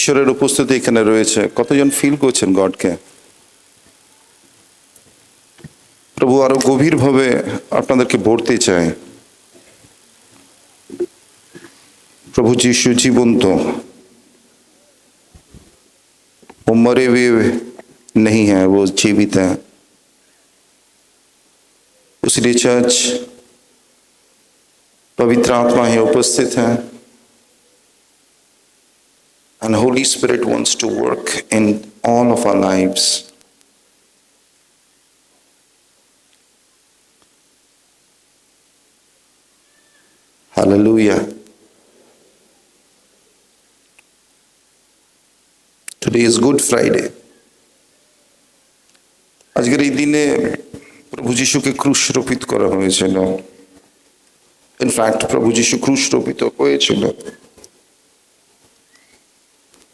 ঈশ্বরের উপস্থিতি এখানে রয়েছে। কতজন ফিল করছেন গডকে? প্রভু আরো গভীরভাবে আপনাদেরকে ভরতে চায়। प्रभु यीशु जीवंत, वो मरे हुए नहीं है, वो जीवित है। इसलिए चर्च पवित्र आत्मा है उपस्थित है, and Holy Spirit wants to work in all of our lives. Hallelujah. Today is Good Friday. আজকের এই দিনে প্রভু যিশুকে ক্রুশরোপিত করা হয়েছিল। ইনফ্যাক্ট প্রভু যিশু ক্রুশরোপিত হয়েছিল,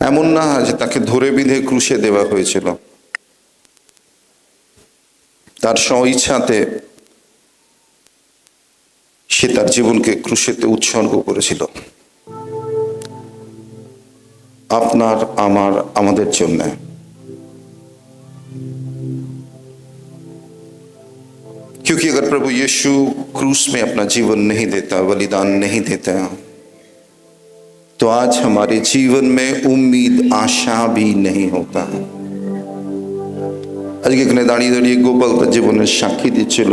এমন না যে তাকে ধরে বিঁধে ক্রুশে দেওয়া হয়েছিল। তার স্বইচ্ছাতে সে তার জীবনকে ক্রুশেতে উৎসর্গ করেছিল, আপনার আমাদের জন্য। क्योंकि अगर प्रभु यीशु क्रूस में अपना जीवन नहीं देता, बलिदान नहीं देता, तो आज हमारे जीवन में उम्मीद आशा भी नहीं होता। আজকে এখানে দাঁড়িয়ে দাঁড়িয়ে গোপাল তার জীবনের সাক্ষী দিচ্ছিল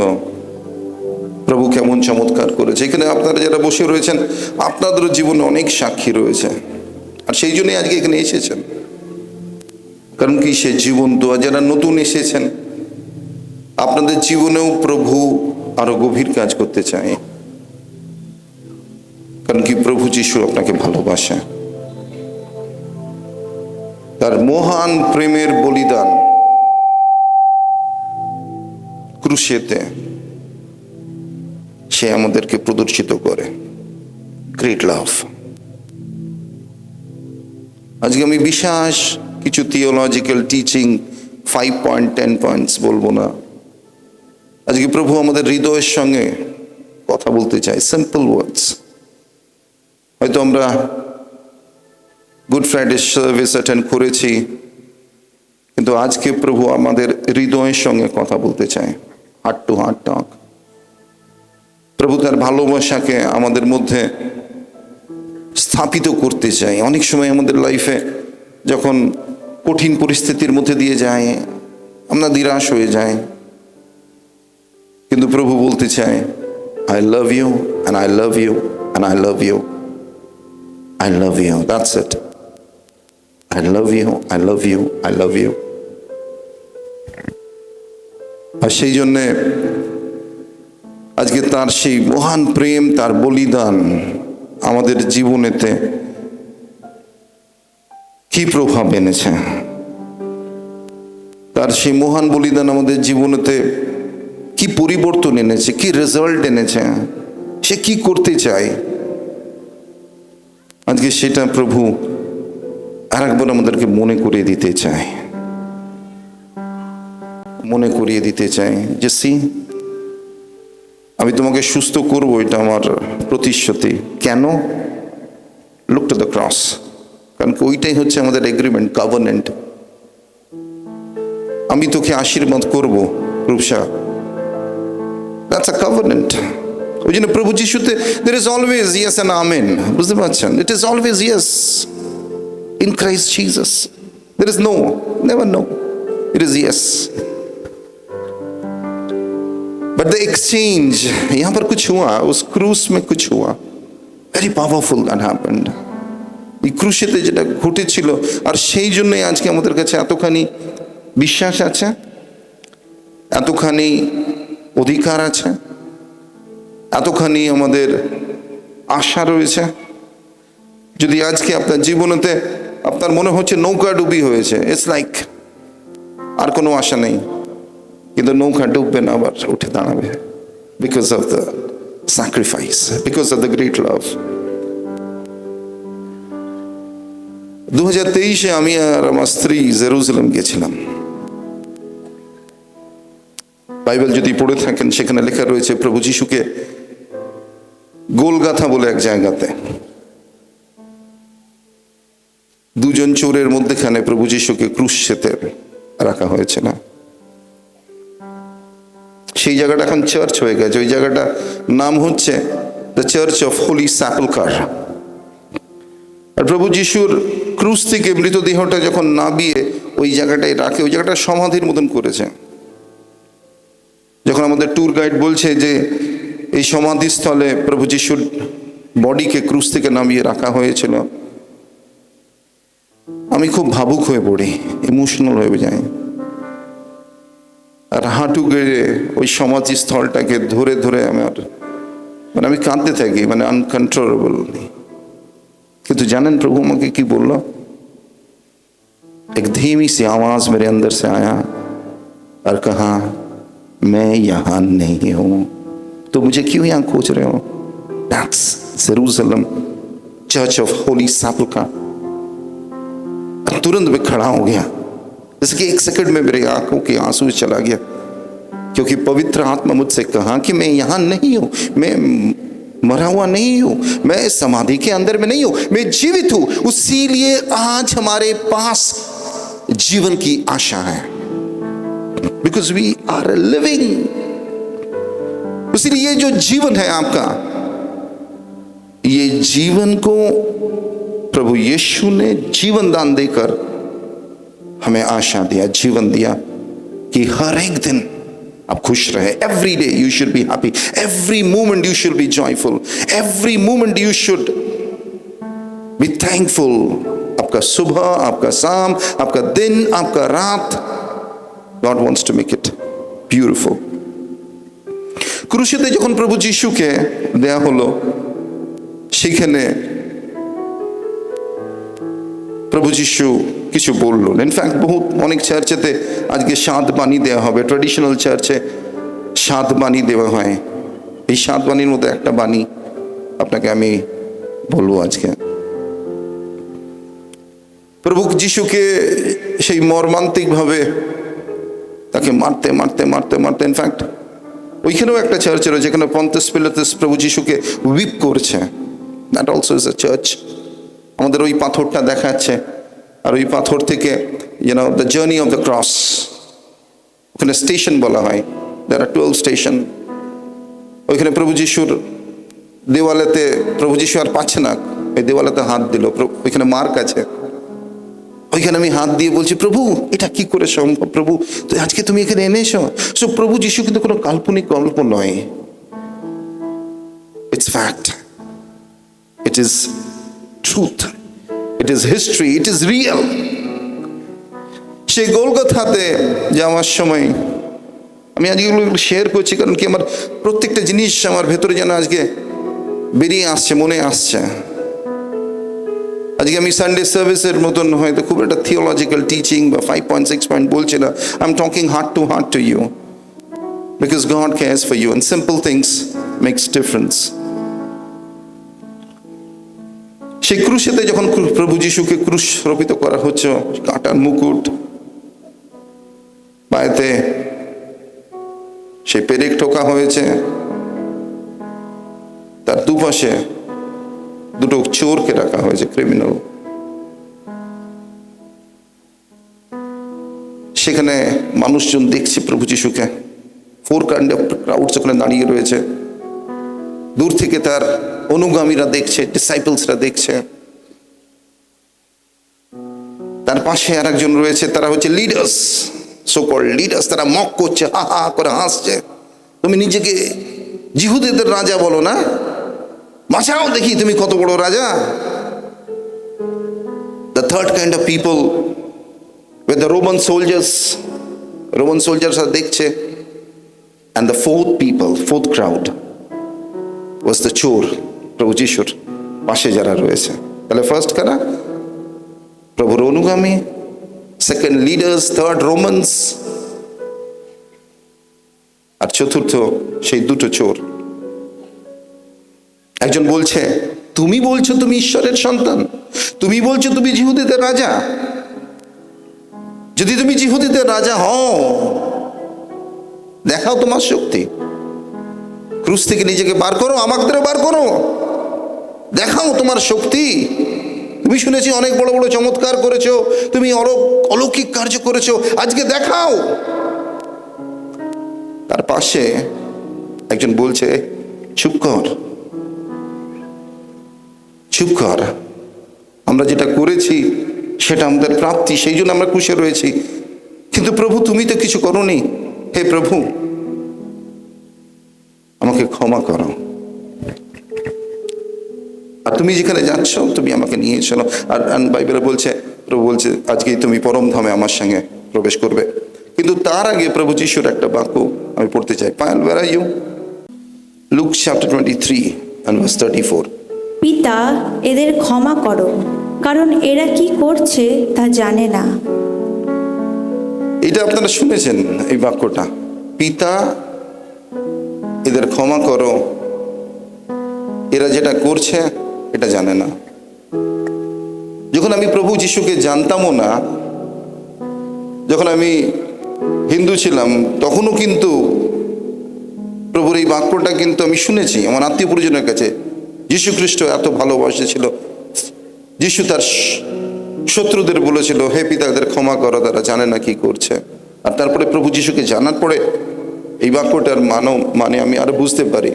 প্রভু কেমন চমৎকার করেছে। এখানে আপনারা যারা বসে রয়েছেন, আপনাদেরও জীবনে অনেক সাক্ষী রয়েছে, আর সেই জন্যই আজকে এখানে এসেছেন। কারণ কি, সে জীবন্ত। আর যারা নতুন এসেছেন, আপনাদের জীবনেও প্রভু আরো গভীর কাজ করতে চায়। কারণ কি, প্রভু যিশু আপনাকে ভালোবাসে। তার মহান প্রেমের বলিদান ক্রুশেতে সে আমাদেরকে প্রদর্শিত করে। গ্রেট লাভ। আজকে আমি বিশেষ কিছু থিওলজিক্যাল টিচিং 5 পয়েন্ট 10 পয়েন্টস বলবো না। আজকে প্রভু আমাদের হৃদয়ের সঙ্গে কথা বলতে চাই, সিম্পল ওয়ার্ডস। হয়তো আমরা গুড ফ্রাইডে সার্ভিস অ্যাটেন্ড করেছি, কিন্তু আজকে প্রভু আমাদের হৃদয়ের সঙ্গে কথা বলতে চায়, হার্ট টু হার্ট টক। প্রভু তার ভালোবাসাকে আমাদের মধ্যে স্থাপিত করতে চাই। অনেক সময় আমাদের লাইফে যখন কঠিন পরিস্থিতির মধ্যে দিয়ে যায়, আমরা নিরাশ হয়ে যাই, কিন্তু প্রভু বলতে চায়, I love you and I love you and I love you, I love you, that's it. I love you, I love you, I love you. আর সেই জন্যে আজকে তার সেই মহান প্রেম, তার বলিদান আমাদের জীবনেতে কি প্রভাব এনেছে, তার সেই মহান বলিদান আমাদের জীবনেতে কি পরিবর্তন এনেছে, কি রেজাল্ট এনেছে, সে কি করতে চায়, আজকে সেটা প্রভু আরেকবার আমাদেরকে মনে করিয়ে দিতে চায়। মনে করিয়ে দিতে চায় যে সি, আমি তোমাকে সুস্থ করবো, এটা আমার প্রতিশ্রুতি। কেন? Look to the cross. কারণ ওইটাই হচ্ছে আমাদের এগ্রিমেন্ট, কভেনেন্ট। আমি তোকে আশীর্বাদ করবো রূপসা, দ্যাটস আ কভেনেন্ট। ওই জন্য প্রভু যিশুতে there is always yes and amen, বুঝতে পারছেন? It is always yes in Christ Jesus. There is no, never no. It is yes. But the exchange, यहाँ पर कुछ हुआ, उस क्रूस में कुछ हुआ, very powerful that happened. এই ক্রুশেতে যেটা ঘটেছিল, আর সেই জন্যই আজকে আমাদের কাছে এতখানি বিশ্বাস আছে, এতখানি অধিকার আছে, এতখানি আমাদের আশা রয়েছে। যদি আজকে আপনার জীবনেতে আপনার মনে হচ্ছে নৌকা ডুবি হয়েছে, ইটস লাইক আর কোনো আশা নেই, কিন্তু নৌকা ডুববে না, আবার উঠে দাঁড়াবে, because of the sacrifice, because of the great love. 2023-এ আমি আর আমার স্ত্রী জেরুজালেম গেছিলাম। বাইবেল যদি পড়ে থাকেন, সেখানে লেখা রয়েছে প্রভু যিশুকে গোলগাথা বলে এক জায়গাতে দুজন দুজন চোরের মধ্যেখানে প্রভু যিশুকে ক্রুশে রাখা হয়েছে না? সেই জায়গাটা এখন চার্চ হয়ে গেছে। ওই জায়গাটা নাম হচ্ছে দ্য চার্চ অফ হোলি স্যাপলকার। আর প্রভু যিশুর ক্রুশ থেকে মৃতদেহটা যখন নামিয়ে ওই জায়গাটায় রাখে, ওই জায়গাটা সমাধির মতন করেছে। যখন আমাদের ট্যুর গাইড বলছে যে এই সমাধিস্থলে প্রভু যিশুর বডিকে ক্রুশ থেকে নামিয়ে রাখা হয়েছিল, আমি খুব ভাবুক হয়ে পড়ি, ইমোশনাল হয়ে যাই, আর হাঁটু গেড়ে ওই সমাধিস্থলটাকে ধরে ধরে আমি কাঁদতে থাকি, আনকন্ট্রোলেবল। কিন্তু জানেন প্রভু আমাকে কি বললো? एक धीमी सी आवाज मेरे अंदर से आया और कहा, मैं यहां नहीं हूं, तो मुझे क्यों यहां खोज रहे हो? That's Jerusalem, church of holy sepulchre. तुरंत मैं खड़ा हो गया, जैसे कि 1 सेकंड में मेरे आंखों की आंसू चला गया, क्योंकि पवित्र आत्मा मुझसे कहा कि मैं यहां नहीं हूं, मैं मरा हुआ नहीं हूं, मैं समाधि के अंदर में नहीं हूं, मैं जीवित हूं। इसीलिए आज हमारे पास जीवन की आशा है, बिकॉज वी आर लिविंग। इसलिए ये जो जीवन है आपका, ये जीवन को प्रभु यीशु ने जीवन दान देकर हमें आशा दिया, जीवन दिया कि हर एक दिन आप खुश रहे। Every day you should be happy, every moment you should be joyful, every moment you should be thankful. आपका सुबह, आपका शाम, आपका दिन, आपका रात, God wants to make it beautiful. ক্রুশেতে যখন প্রভু যিশুকে দেয়া হলো, সেখানে প্রভু যিশু কিছু বলল। ইনফ্যাক্ট অনেক চার্চেতে আজকে সাত বাণী দেওয়া হবে, ট্র্যাডিশনাল চার্চে সাত বাণী দেওয়া হয়। এই সাত বাণীর মধ্যে একটা বাণী আপনাকে আমি বলবো আজকে। প্রভু যিশুকে সেই মর্মান্তিক ভাবে তাকে মারতে মারতে মারতে মারতে, ইনফ্যাক্ট ওইখানেও একটা চার্চ রয়েছে যেখানে পন্তিয়াস পিলাতুস প্রভু যিশুকে হুইপ করছে। That also is a church. আমাদের ওই পাথরটা দেখাচ্ছে, আর ওই পাথর থেকে the journey of the cross, ওখানে স্টেশন বলা হয়, দ্যার আর 12 স্টেশন। ওইখানে প্রভু যিশুর দেওয়ালেতে প্রভু যিশু আর পাচ্ছে না, ওই দেওয়ালেতে হাত দিল, ওইখানে মার্ক আছে। ওইখানে আমি হাত দিয়ে বলছি, প্রভু এটা কি করে সম্ভব? প্রভু তো আজকে তুমি এখানে এনেছো। সো প্রভু যিশু কিন্তু কোনো কাল্পনিক গল্প নয়, it's fact, it is truth, it is history, it is real. সেই গোলগথাতে যাওয়ার সময় আমি আজকে এগুলো শেয়ার করছি, কারণ কি আমার প্রত্যেকটা জিনিস আমার ভেতরে যেন আজকে বেরিয়ে আসছে, মনে আসছে। আজকে আমি সানডে সার্ভিসের মতন হয়তো খুব একটা থিওলজিক্যাল টিচিং বা 5.6 পয়েন্ট বলছি না। I am talking heart to you, because God cares for you and simple things makes difference. সেই ক্রুশেতে যখন প্রভু যিশুকে ক্রুশ রোপিত করা হচ্ছে, কাঁটার মুকুট, পায়েতে সেই পেরেক ঠোকা হয়েছে, তার দুপাশে দুটো চোরকে রাখা হয়েছে, ক্রিমিনাল। সেখানে মানুষজন দেখছে প্রভু যিশুকে, 4 কাইন্ড অফ ক্রাউডস ওখানে দাঁড়িয়ে রয়েছে। দূর থেকে তার অনুগামীরা দেখছে, ডিসাইপলসরা দেখছে। তার পাশে আর একজন রয়েছে, তারা হচ্ছে লিডার্স, সো কল্ড লিডার্স। তারা মক করছে, হা হা করে হাসছে। তুমি নিজেকে জিহুদীদের রাজা বলো না, বাঁচাও দেখি তুমি কত বড় রাজা। The third kind of people were the Roman soldiers are দেখছে, and the fourth crowd was the চোর, প্রভু যিশুর পাশে যারা রয়েছে। তাহলে ফার্স্ট কারা? প্রভুর অনুগামী, সেকেন্ড লিডার্স, থার্ড রোমান্স, আর চতুর্থ সেই দুটো চোর। একজন বলছে, তুমি বলছো তুমি ঈশ্বরের সন্তান, তুমি বলছো তুমি জিহুদীদের রাজা। যদি তুমি জিহুদীদের রাজা হও, দেখাও তোমার শক্তি, ক্রুশ থেকে নিজেকে বার করো, আমাদেরও বার করো, দেখাও তোমার শক্তি। তুমি শুনেছি অনেক বড় বড় চমৎকার করেছো, তুমি অলৌকিক কার্য করেছো, আজকে দেখাও। তার পাশে একজন বলছে, চুপ কর, চুপ কর, আমরা যেটা করেছি সেটা আমাদের প্রাপ্তি, সেই জন্য আমরা খুশি রয়েছি, কিন্তু প্রভু তুমি তো কিছু করোনি। হে প্রভু, আমাকে ক্ষমা করো, আর তুমি যেখানে যাচ্ছ তুমি আমাকে নিয়ে চলো। আর বাইবেলে বলছে, প্রভু বলছে আজকেই তুমি পরম ধামে আমার সঙ্গে প্রবেশ করবে। কিন্তু তার আগে প্রভু যিশুর একটা বাক্য আমি পড়তে চাই। Payel, where are you? Luke chapter 23 and verse 34. পিতা, এদের ক্ষমা করো, কারণ এরা কি করছে তা জানে না। এটা আপনারা শুনেছেন এই বাক্যটা, পিতা এদের ক্ষমা করো, এরা যেটা করছে এটা জানে না। যখন আমি প্রভু যিশুকে জানতামও না, যখন আমি হিন্দু ছিলাম, তখনও কিন্তু প্রভুর এই বাক্যটা কিন্তু আমি শুনেছি আমার আত্মীয় পরিজনের কাছে। যীশু খ্রিস্ট এত ভালোবাসেছিল, যিশু তার শত্রুদের বলেছিল, হে পিতা এদের ক্ষমা করো, তারা জানে না কি করছে। আর তারপরে প্রভু যিশুকে জানার পরে এই বাক্যটার মানে আমি আরো বুঝতে পারি।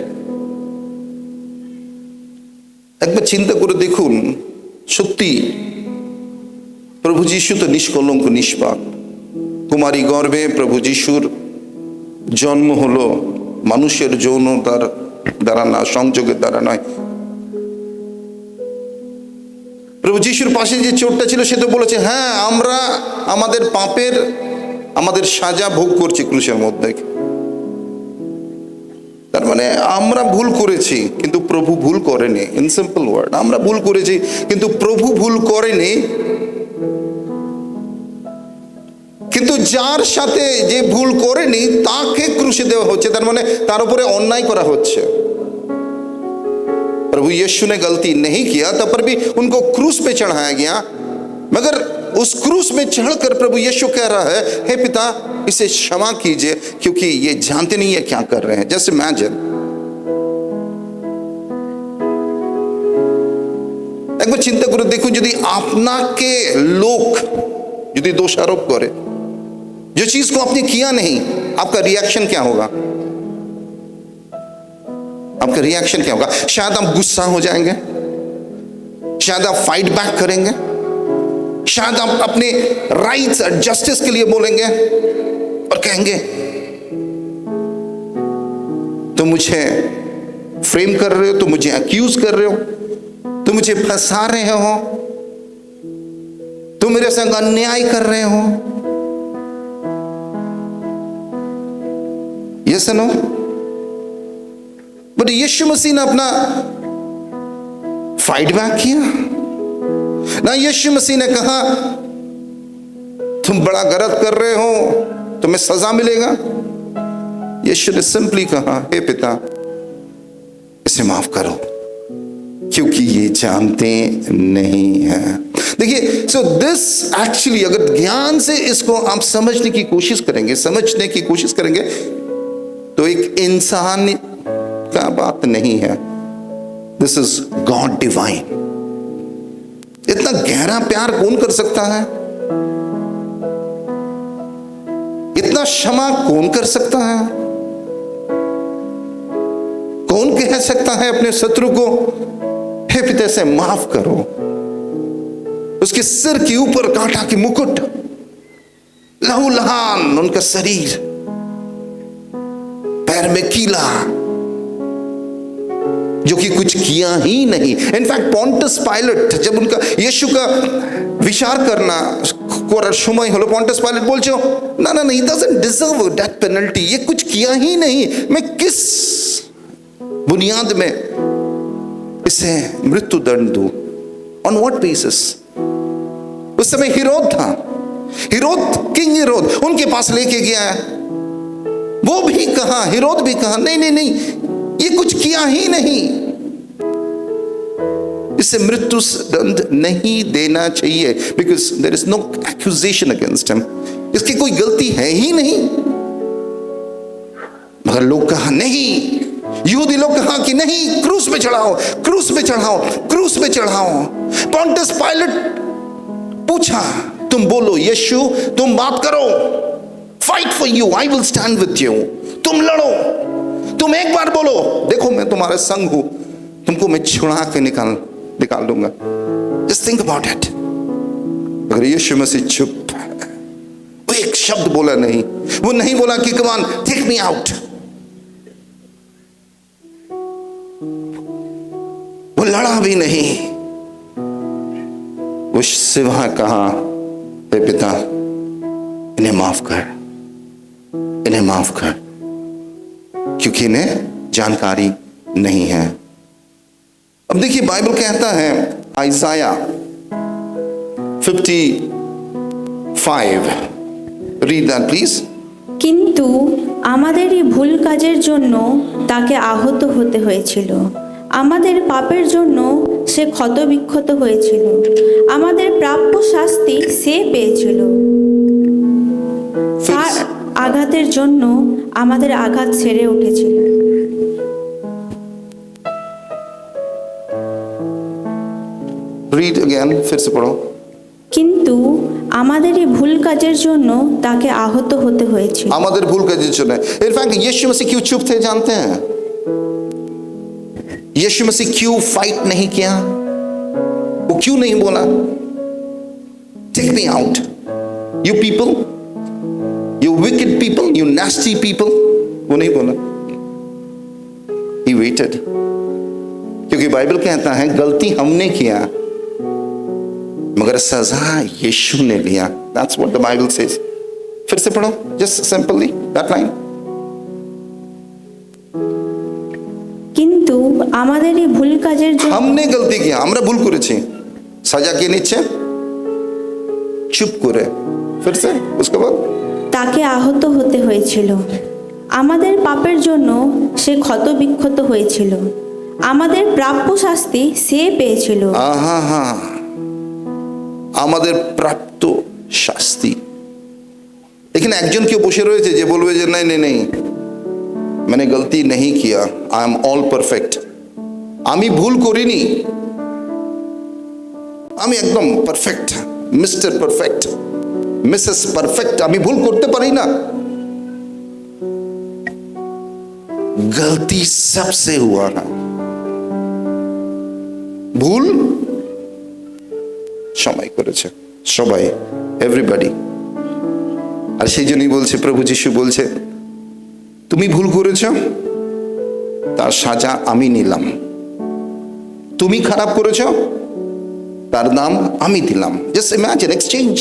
একবার চিন্তা করে দেখুন, সত্যি প্রভু যিশু তো নিষ্কলঙ্ক নিষ্পাপ। কুমারী গর্ভে প্রভু যিশুর জন্ম হলো মানুষের যৌনতার দ্বারা না, সংযোগের দ্বারা নয়। প্রভু যিশুর পাশে যে চোরটা ছিল সে তো বলেছে, হ্যাঁ আমরা আমাদের পাপের আমাদের সাজা ভোগ করছি ক্রুশের মধ্যে। তার মানে আমরা ভুল করেছি কিন্তু প্রভু ভুল করেনি। ইন সিম্পল ওয়ার্ড, আমরা ভুল করেছি কিন্তু প্রভু ভুল করেনি। কিন্তু যার সাথে যে ভুল করেনি তাকে ক্রুশে দেওয়া হচ্ছে, তার মানে তার উপরে অন্যায় করা হচ্ছে। प्रभु यीशु ने गलती नहीं किया तब पर भी उनको क्रूस पे चढ़ाया गया, मगर उस क्रूस में चढ़कर प्रभु यीशु कह रहा है, हे पिता इसे क्षमा कीजिए क्योंकि ये जानते नहीं है क्या कर रहे हैं। जस्ट इमेजिन, একবার চিন্তা করে দেখুন, যদি আপনাকে লোক যদি দোষারোপ করে, जो चीज को आपने किया नहीं, आपका रिएक्शन क्या होगा? आपका रिएक्शन क्या होगा? शायद आप गुस्सा हो जाएंगे, शायद आप फाइट बैक करेंगे, शायद आप अपने राइट्स और जस्टिस के लिए बोलेंगे और कहेंगे तुम मुझे फ्रेम कर रहे हो, तुम मुझे अक्यूज कर रहे हो, तुम मुझे फंसा रहे हो, तुम मेरे संग अन्याय कर रहे हो। Yes no? बट यीशु मसीह ने अपना फाइट बैक किया ना। यीशु मसीह ने कहा तुम बड़ा गलत कर रहे हो, तुम्हें सजा मिलेगा। यीशु ने सिंपली कहा, हे पिता इसे माफ करो क्योंकि ये जानते नहीं है। देखिए, सो दिस एक्चुअली अगर ध्यान से इसको आप समझने की कोशिश करेंगे तो एक इंसान का बात नहीं है, दिस इज गॉड डिवाइन। इतना गहरा प्यार कौन कर सकता है? इतना क्षमा कौन कर सकता है? कौन कह सकता है अपने शत्रु को, हे पिता से माफ करो? उसके सिर के ऊपर कांटा की मुकुट, लहूलुहान उनका शरीर, पैर में कीला, जो कि कुछ किया ही नहीं। इनफैक्ट पॉन्टस पायलट जब उनका यीशु का विचार करना করার সময় হলো, পন্টাস পাইলট বলছে, না না না, he doesn't deserve that penalty, ये कुछ किया ही नहीं, मैं किस बुनियाद में इसे मृत्यु दंड दूं? On what basis? उस समय हिरोद था, किंग हिरोद उनके पास लेके गया है। वो भी कहा, हिरोद भी कहा, नहीं नहीं नहीं, ये कुछ किया ही नहीं, इसे मृत्यु दंड नहीं देना चाहिए, because there is no accusation against him, इसकी कोई गलती है ही नहीं। मगर लोग कहा नहीं, यहूदी लोग कहा कि नहीं, क्रूस पे चढ़ाओ, क्रूस पे चढ़ाओ, क्रूस पे चढ़ाओ। पोंटस पायलट पूछा, तुम बोलो यीशु, तुम बात करो, fight for you, I will stand with you, तुम लड़ो, तुम एक बार बोलो, देखो मैं तुम्हारे संग हूं, तुमको मैं छुड़ा के निकाल दूंगा। Just think about it. अगर यीशु मसीह चुप है, वो एक शब्द बोला नहीं, वो नहीं बोला कि come on take me out, वो लड़ा भी नहीं, वो सिवा कहा, हे पिता इन्हें माफ कर, इन्हें माफ कर, क्योंकि इन्हें जानकारी नहीं है। अब देखिए बाइबल कहता है आइसाया 55, रीड दैट प्लीज। কিন্তু আমাদেরই ভুল কাজের জন্য তাকে আহত হতে হয়েছিল, আমাদের পাপের জন্য সে ক্ষতবিক্ষত হয়েছিল, আমাদের প্রাপ্য শাস্তি সে পেয়েছিল, তার আঘাতের জন্য আমাদের আঘাত সেরে উঠেছিল। रीड अगेन, फिर से पढ़ो। কিন্তু আমাদেরই ভুল কাজের জন্য তাকে আহত হতে হয়েছিল। আমাদের ভুল কাজের জন্য। इनफैक्ट यीशु मसीह क्यों चुप थे जानते हैं? यीशु मसीह क्यों फाइट नहीं किया? वो क्यों नहीं बोला take me out, you people, you wicked people, you nasty people? वो नहीं बोला। ही वेटेड, क्योंकि बाइबल कहता है गलती हमने किया मगर सजा यीशु ने लिया। That's what the Bible says. फिर से पढ़ो, just simply that line. কিন্তু আমাদেরই ভুল কাজের জন্য हमने गलती किया, আমরা ভুল করেছি, সাজা কে নিচ্ছে? চুপ করে। फिर से उसके बाद তাকে আহত হতে হয়েছিল, আমাদের পাপের জন্য সে ক্ষতবিক্ষত হয়েছিল, আমাদের প্রাপ্য শাস্তি সে পেয়েছিল। আহা হা, আমাদের প্রাপ্ত শাস্তি। लेकिन একজন কেউ বসে রয়েছে যে বলবে যে नहीं नहीं नहीं, मैंने गलती नहीं किया, आई एम ऑल परफेक्ट, আমি ভুল করিনি, আমি একদম perfect, mister perfect, Mrs perfect, আমি ভুল করতে পারি না। गलती सबसे हुआ है, ভুল সবাই করেছে, সবাই, এভরিবডি। আর সেই জন্যই বলছে প্রভু যিশু বলছে তুমি ভুল করেছ, তার সাজা আমি নিলাম, তুমি খারাপ করেছ, তার দাম আমি दिलाम। जस्ट इमेजिन एक्सचेंज,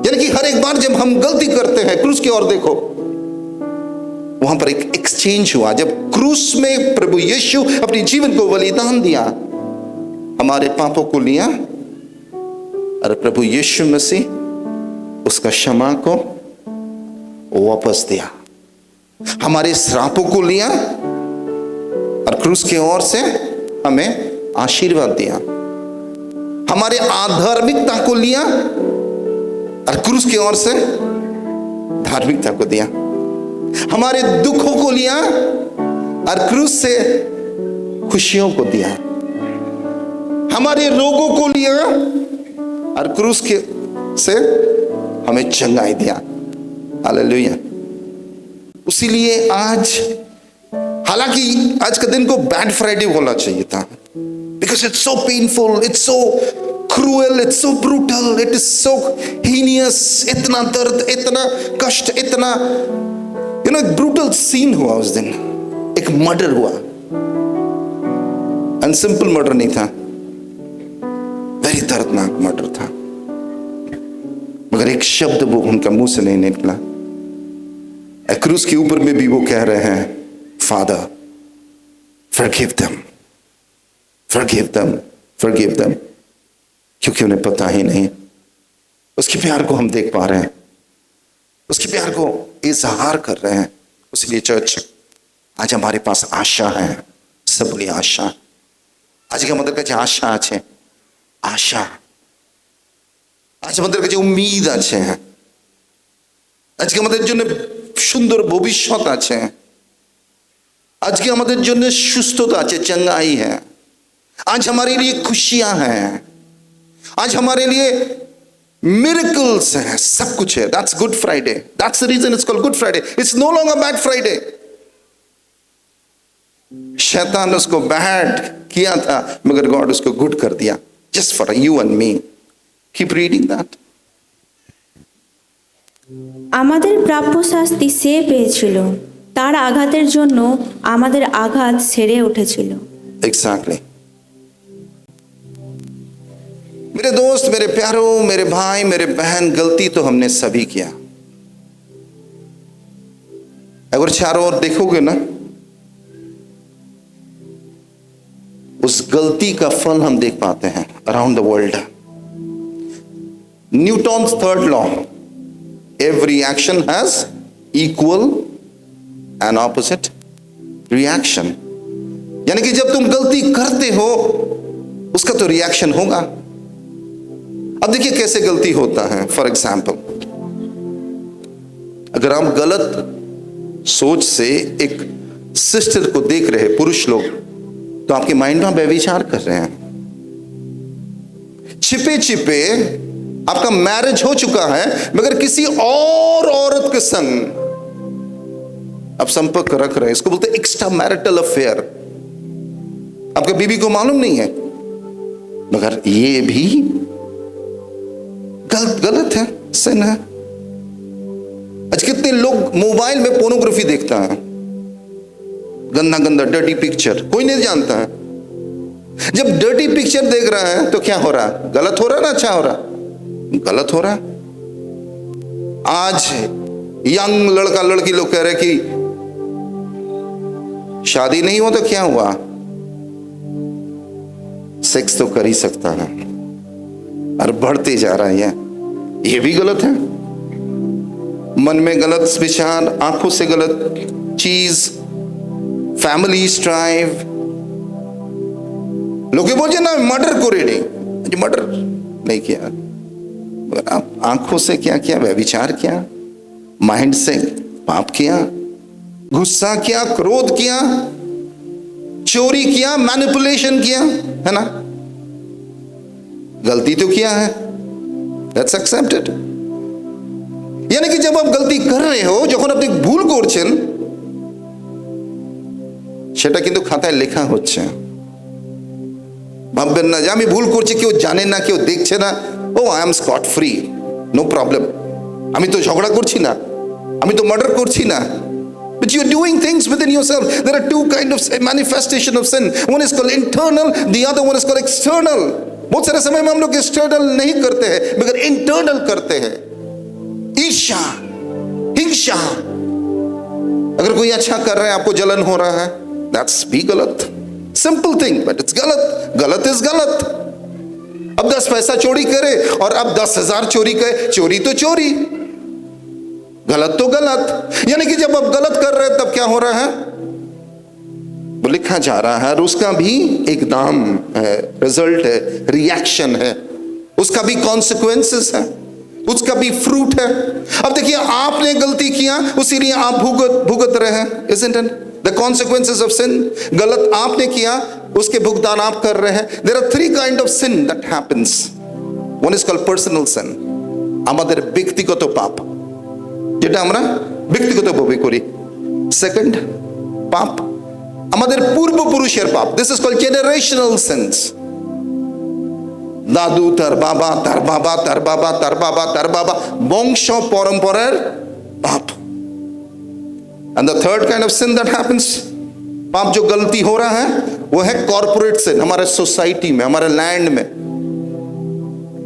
यानी कि हर एक बार जब हम गलती करते हैं, क्रूस की ओर देखो, वहां पर एक एक्सचेंज हुआ। जब क्रूस में प्रभु यीशु अपने जीवन को बलिदान दिया, हमारे पापों को लिया, और प्रभु यीशु मसीह उसका क्षमा को वापस दिया, हमारे श्रापों को लिया और क्रूस की ओर से हमें आशीर्वाद दिया, हमारे आधार्मिकता को लिया और क्रूस की ओर से धार्मिकता को दिया, हमारे दुखों को लिया और क्रूस से खुशियों को दिया, हमारे रोगों को लिया और क्रूस के से हमें चंगाई दिया। हालेलुया। उसीलिए आज, हालांकि आज का दिन को बैड फ्राइडे होना चाहिए था, because it's so painful, it's so cruel, it's so brutal, it is so heinous, इतना दर्द, इतना कष्ट, इतना एक ब्रूटल सीन हुआ उस दिन, एक मर्डर हुआ, एंड सिंपल मर्डर नहीं था, वेरी दर्दनाक मर्डर था, मगर एक शब्द वो उनका मुंह से नहीं निकला। क्रूस के ऊपर में भी वो कह रहे हैं father forgive them, forgive them, forgive them, क्योंकि उन्हें पता ही नहीं। उसके प्यार को हम देख पा रहे हैं, उसके प्यार को इजहार कर रहे हैं। इसलिए चर्च, आज हमारे पास आशा है, सब बोलिए आशा। आज के আমাদের কাছে আশা আছে, আশা। আজ আমাদের কাছে উম্মিদ আছে, আজকে আমাদের জন্য সুন্দর ভবিষ্যৎ আছে। আজকে আমাদের জন্য সুস্থতা আছে, चंगाई है। आज हमारे लिए खुशियां हैं, आज हमारे लिए मिरेकल्स हैं, सब कुछ है। That's Good Friday, that's the reason it's called Good Friday. It's no longer bad Friday. शैतान उसको बैड किया था, मगर गॉड उसको गुड कर दिया, just for you and me. Keep reading that. আমাদের প্রাপ্য শাস্তি সে পেয়েছিল, তার আঘাতের জন্য আমাদের আঘাত সেরে উঠেছিল। एग्जैक्टली। मेरे दोस्त, मेरे प्यारों, मेरे भाई, मेरे बहन, गलती तो हमने सभी किया। अगर चारों ओर देखोगे ना, उस गलती का फल हम देख पाते हैं around the world. Newton's third law, every action has equal and opposite reaction. यानी कि जब तुम गलती करते हो उसका तो रिएक्शन होगा। अब देखिए कैसे गलती होता है। फॉर एग्जाम्पल, अगर आप गलत सोच से एक सिस्टर को देख रहे पुरुष लोग, तो आपके माइंड में व्यभिचार कर रहे हैं। छिपे छिपे आपका मैरिज हो चुका है, मगर किसी और औरत के संग आप संपर्क रख रहे हैं। इसको बोलते हैं एक्स्ट्रा मैरिटल अफेयर। आपके बीवी को मालूम नहीं है, मगर ये भी गलत है, सिन है। आज कितने लोग मोबाइल में पोर्नोग्राफी देखता है, गंदा गंदा डर्टी पिक्चर, कोई नहीं जानता है। जब डर्टी पिक्चर देख रहा है तो क्या हो रहा है? गलत हो रहा है ना अच्छा हो रहा? गलत हो रहा है। आज यंग लड़का लड़की लोग कह रहे कि शादी नहीं हो तो क्या हुआ, सेक्स तो कर ही सकता है, और बढ़ते जा रहा है। ये भी गलत है। मन में गलत विचार, आंखों से गलत चीज, फैमिली स्ट्राइव। लोग बोलते ना मर्डर को रेडी, मर्डर नहीं किया, मगर आप आंखों से क्या किया? व्यभिचार किया, माइंड से पाप किया, गुस्सा किया, क्रोध किया, चोरी किया, मैनिपुलेशन किया, है ना? गलती तो किया है, दैट्स एक्सेप्टेड। यानी कि जब आप गलती कर रहे हो, যখন আপনি ভুল করছেন, সেটা কিন্তু খাতায় লেখা হচ্ছে। ভাববেন না যে আমি ভুল করছি, কেউ জানে না, কেউ দেখছে না, oh I am scot free, no problem, আমি তো ঝগড়া করছি না, আমি তো মার্ডার করছি না। But you're doing things within yourself. There are two kinds of manifestation of sin. One is called internal, the other one is called external. बहुत सारे समय में हम लोग एक्सटर्नल नहीं करते हैं, मगर इंटरनल करते हैं। ईर्ष्या, हिंसा। अगर कोई अच्छा कर रहा है, आपको जलन हो रहा है, that's भी गलत। सिंपल थिंग, बट इट्स गलत। गलत इज गलत। अब 10 पैसा चोरी करे और अब 10,000 चोरी करे, चोरी तो चोरी, गलत तो गलत। यानी कि जब आप गलत कर रहे हैं तब क्या हो रहा है? वो लिखा जा रहा है, और उसका भी एक दाम है, रिजल्ट है, रिएक्शन है, उसका भी कॉन्सिक्वेंसेस है, उसका भी फ्रूट है। अब देखिए, आपने गलती किया, उसीलिए आप भुगत रहे हैं, isn't it? The consequences of sin, गलत आपने किया, उसके भुगतान आप कर रहे हैं। There are 3 kind of sin that happens. One is called personal sin, আমাদের ব্যক্তিগত পাপ, যেটা আমরা ব্যক্তিগতভাবে করি। সেকেন্ড পাপ আমাদের পূর্বপুরুষের পাপ, this is called generational sins. দাদু তার বাবা, তার বাবা, তার বাবা, তার বাবা, তার বাবা, বংশ পরম্পরার পাপ। And the third kind of sin that happens, पाप जो गलती हो रहा है वो है कॉर्पोरेट सिन, हमारे सोसाइटी में, हमारे लैंड में,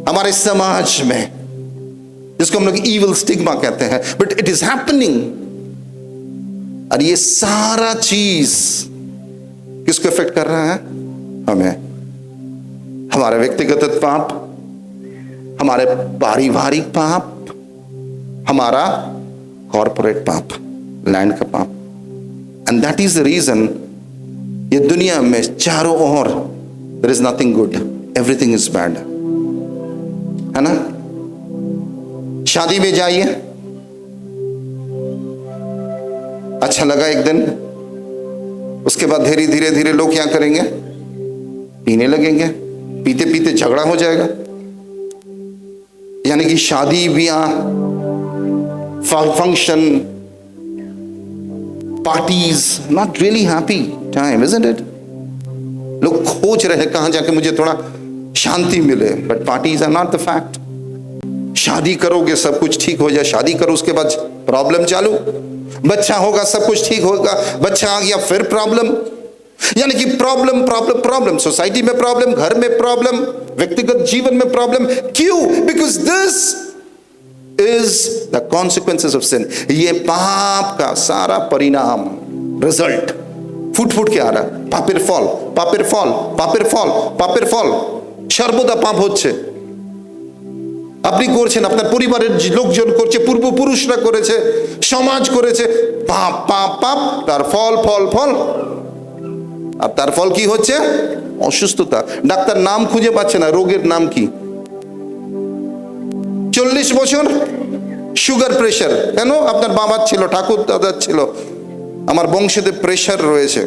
हमारे समाज में, जिसको हम लोग इविल स्टिग्मा कहते हैं। But it is happening. और ये सारा चीज किसको इफेक्ट कर रहा है? हमें। हमारे व्यक्तिगत पाप, हमारे पारिवारिक पाप, हमारा कॉर्पोरेट पाप, लैंड का पाप। And that is the reason ये दुनिया में चारों ओर there is nothing good, everything is bad, है ना? शादी में जाइए, अच्छा लगा एक दिन, उसके बाद धीरे धीरे धीरे लोग क्या करेंगे, पीने लगेंगे, पीते पीते झगड़ा हो जाएगा। यानी कि शादी ब्याह, function, parties, not really happy time, isn't it? लोग खोज रहे हैं कहां जाके मुझे थोड़ा शांति मिले, but parties are not the fact. शादी करोगे सब कुछ ठीक हो जाए, शादी करो उसके बाद प्रॉब्लम चालू, बच्चा होगा सब कुछ ठीक होगा, बच्चा आ गया फिर प्रॉब्लम। यानी कि प्रॉब्लम प्रॉब्लम प्रॉब्लम, सोसाइटी में प्रॉब्लम, घर में प्रॉब्लम, व्यक्तिगत जीवन में प्रॉब्लम। क्यों? Because this is the consequences of sin. ये पाप का सारा परिणाम, रिजल्ट फुट फुट के आ रहा है। पापेर फल, पापेर फल, पापेर फल, पापेर फल। সর্বদা পাপ হচ্ছে, আপনি করছেন, আপনার পরিবারের লোকজন করছে, পূর্বপুরুষরা করেছে, সমাজ করেছে, পাপ পাপ পাপ, তার ফল ফল ফল। আর তার ফল কি হচ্ছে? অসুস্থতা। ডাক্তার নাম খুঁজে পাচ্ছে না, রোগের নাম কি? 40 বছর সুগার প্রেশার। কেন? আপনার বাবার ছিল, ঠাকুর দাদার ছিল, আমার বংশেতে প্রেশার রয়েছে।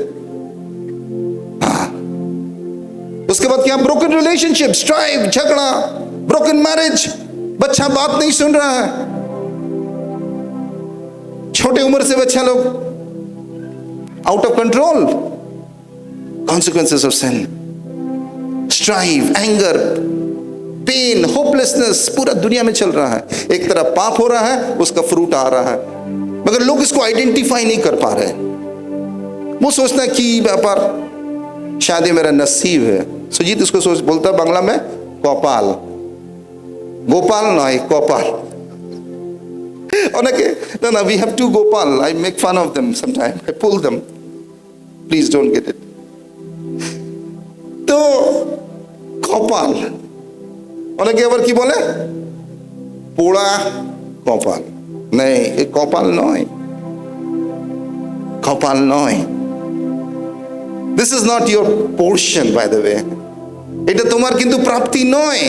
उसके बाद क्या? ब्रोकन रिलेशनशिप, स्ट्राइव, झगड़ा, ब्रोकन मैरिज, बच्चा बात नहीं सुन रहा है, छोटे उम्र से बच्चा लोग out of control, consequences of sin, strive, anger, pain, hopelessness पूरा दुनिया में चल रहा है। एक तरफ पाप हो रहा है, उसका फ्रूट आ रहा है, मगर लोग इसको आइडेंटिफाई नहीं कर पा रहे। वो सोचना है कि व्यापार शायद ये मेरा नसीब है। सुजीत इसको सोच बोलता बांग्ला में कपाल, गोपाल नয় कपाल। অনেকে না না, we have two Gopal, I make fun of them sometimes, I pull them, please don't get it। তো কপাল, অনেকে আবার কি বলে পোড়া কপাল। নেই, এ কপাল নয়, কপাল নয়। This is not your portion, by the way. এটা তোমার কিন্তু প্রাপ্তি নয়।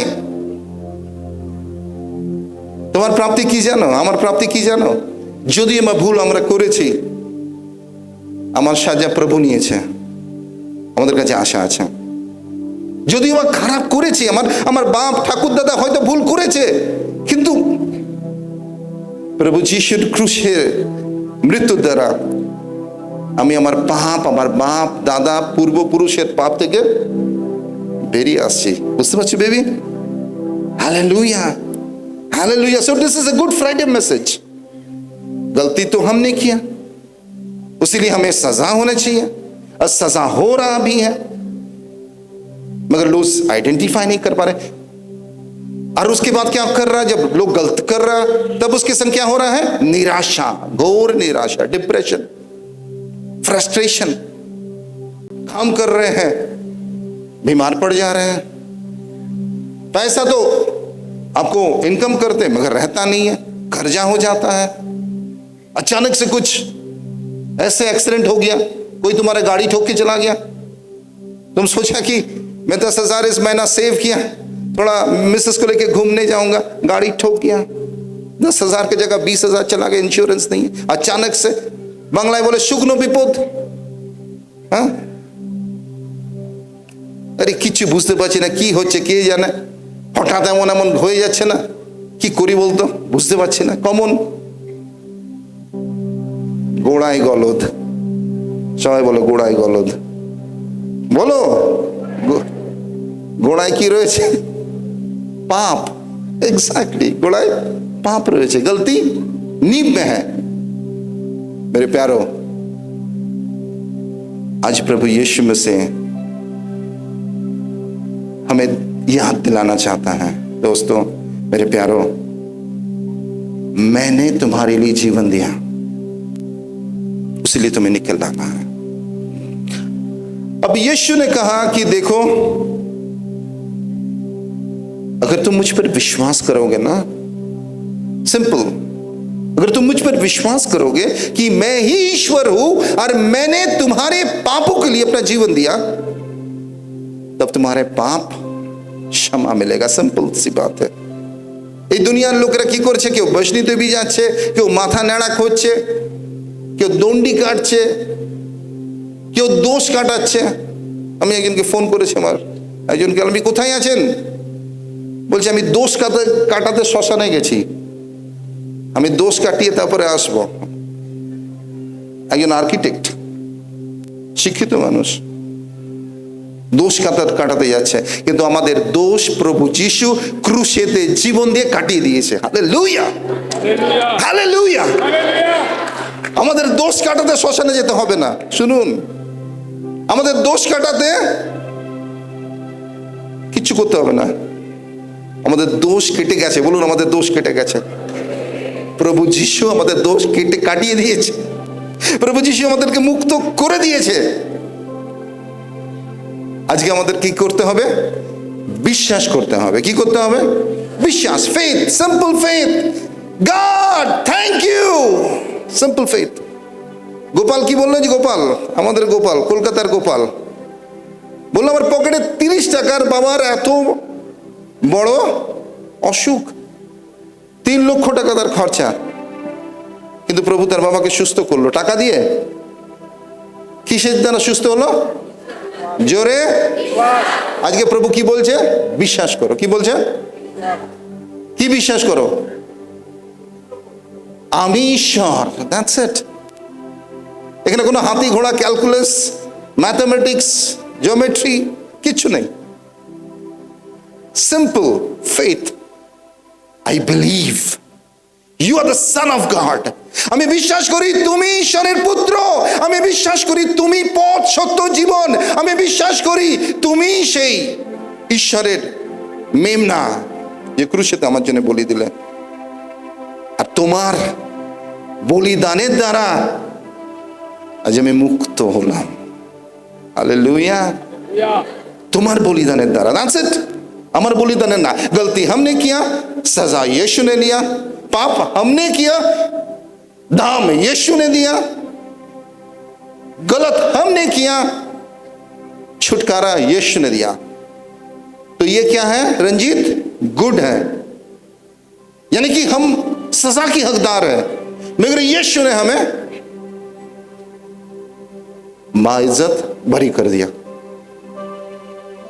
তোমার প্রাপ্তি কি জানো? আমার প্রাপ্তি কি জানো? যদি আমার ভুল আমরা করেছি, আমার সাজা প্রভু নিয়েছে, আমাদের কাছে আশা আছে। যদি আমরা খারাপ করেছি, আমার বাপ ঠাকুর দাদা হয়তো ভুল করেছে, কিন্তু প্রভু যিশুর ক্রুশের মৃত্যুর দ্বারা আমি আমার পাপ, আমার বাপ দাদা পূর্বপুরুষের পাপ থেকে বেরিয়ে আসছি। বুঝতে পারছি baby? Hallelujah, hallelujah. So this is a good Friday message. गलती तो हमने किया, इसीलिए हमें सजा होना चाहिए, और सजा हो रहा भी है, मगर लोग आइडेंटिफाई नहीं कर पा रहे। और उसके बाद क्या कर रहा है? जब लोग गलत कर रहा है, तब उसके संग क्या हो रहा है? निराशा, घोर निराशा, डिप्रेशन, फ्रस्ट्रेशन। काम कर रहे हैं, बीमार पड़ जा रहे हैं। पैसा तो आपको इनकम करते मगर रहता नहीं है, कर्जा हो जाता है। अचानक से कुछ ऐसे एक्सीडेंट हो गया, कोई तुम्हारा गाड़ी ठोक के चला गया, तुम सोचा कि मैं 10,000 इस महीना सेव किया, थोड़ा मिसेस को लेके घूमने जाऊंगा, गाड़ी ठोक गया, 10,000 की जगह 20,000 चला गया, इंश्योरेंस नहीं है। अचानक से বাংলায় বলে শুকনো বিপদ। হ্যাঁ, আরে কিছু বুঝতে পারছি না কি হচ্ছে, কে জানে, হঠাৎ এমন এমন হয়ে যাচ্ছে না, কি করি বলতো, বুঝতে পারছি না। কমন গোড়ায় গলদ, সবাই বলো গোড়ায় গলদ, বলো গোড়ায় কি রয়েছে? পাপ। এক্স্যাক্টলি, গোড়ায় পাপ রয়েছে, गलती नींव में है। मेरे प्यारो, आज प्रभु यीशु मसीह हमें याद दिलाना चाहता है, दोस्तों मेरे प्यारो, मैंने तुम्हारे लिए जीवन दिया, इसलिए तुम्हें निकलना है। अब यीशु ने कहा कि देखो, अगर तुम मुझ पर विश्वास करोगे ना, सिंपल, अगर तुम मुझ पर विश्वास करोगे कि मैं ही ईश्वर हूं और मैंने तुम्हारे पापों के लिए अपना जीवन दिया, तब तुम्हारे पाप क्षमा मिलेगा। सिंपल सी बात है। এই দুনিয়ার লোকেরা কি করছে? কেউ বসনি দেবী যাচ্ছে, কেউ মাথা নেড়া করছে, কেউ দণ্ডি কাটছে, কেউ দোষ কাটাচ্ছে। আমি একজনকে ফোন করেছি, আমার একজনকে, আমি কোথায় আছেন, বলছে আমি দোষ কাটাতে শ্মশানে গেছি, আমি দোষ কাটিয়ে তারপরে আসবো। একজন আর্কিটেক্ট, শিক্ষিত মানুষ, দোষ কাটাতে যাচ্ছে, কিন্তু আমাদের দোষ প্রভু যিশু ক্রুশেতে জীবন দিয়ে কাটিয়ে দিয়েছে। Hallelujah, hallelujah. আমাদের দোষ কাটাতে শ্মশানে যেতে হবে না। শুনুন, আমাদের দোষ কাটাতে কিচ্ছু করতে হবে না, আমাদের দোষ কেটে গেছে। বলুন, আমাদের দোষ কেটে গেছে। প্রভু যিশু আমাদের দোষ কাটিয়ে দিয়েছে। প্রভু যিশু আমাদেরকে মুক্ত করে দিয়েছে। আজকে আমাদের কি করতে হবে? বিশ্বাস করতে হবে। কি করতে হবে? বিশ্বাস, faith, simple faith. God thank you, simple faith. Gopal কি বললো? যে গোপাল, আমাদের গোপাল, কলকাতার গোপাল বললো আমার পকেটে 30 টাকার বাবার এত বড় অসুখ, 3 লক্ষ টাকা তার খরচা, কিন্তু প্রভু তার বাবাকে সুস্থ করলো টাকা দিয়ে। কিসের দ্বারা সুস্থ হলো? জোরে। আজকে প্রভু কি বলছে? বিশ্বাস করো। কি বলছে? কি বিশ্বাস করো? আমি ঈশ্বর, দ্যাটস ইট। এখানে কোনো হাতি ঘোড়া, ক্যালকুলাস, ম্যাথমেটিক্স, জিওমেট্রি কিচ্ছু নেই। Simple faith. I believe you are the son of God. আমি বিশ্বাস করি তুমি ঈশ্বরের পুত্র। আমি বিশ্বাস করি তুমি পথ, সত্য, জীবন। আমি বিশ্বাস করি তুমি সেই ঈশ্বরের মেমনা যে ক্রুশেতে আমার জন্য বলি দিলে, আর তোমার বলিদানের দ্বারা আজ আমি মুক্ত হলাম। হালেলুয়া। তোমার বলিদানের দ্বারা, দ্যাটস ইট। আমার বलिदान ना, गलती हमने किया, सजा यीशु ने लिया, पाप हमने किया, दाम यीशु ने दिया, गलत हमने किया, छुटकारा यीशु ने दिया। तो ये क्या है रंजीत? गुड है, यानी कि हम सजा की हकदार है, मगर यीशु ने हमें माइज्जत भरी कर दिया।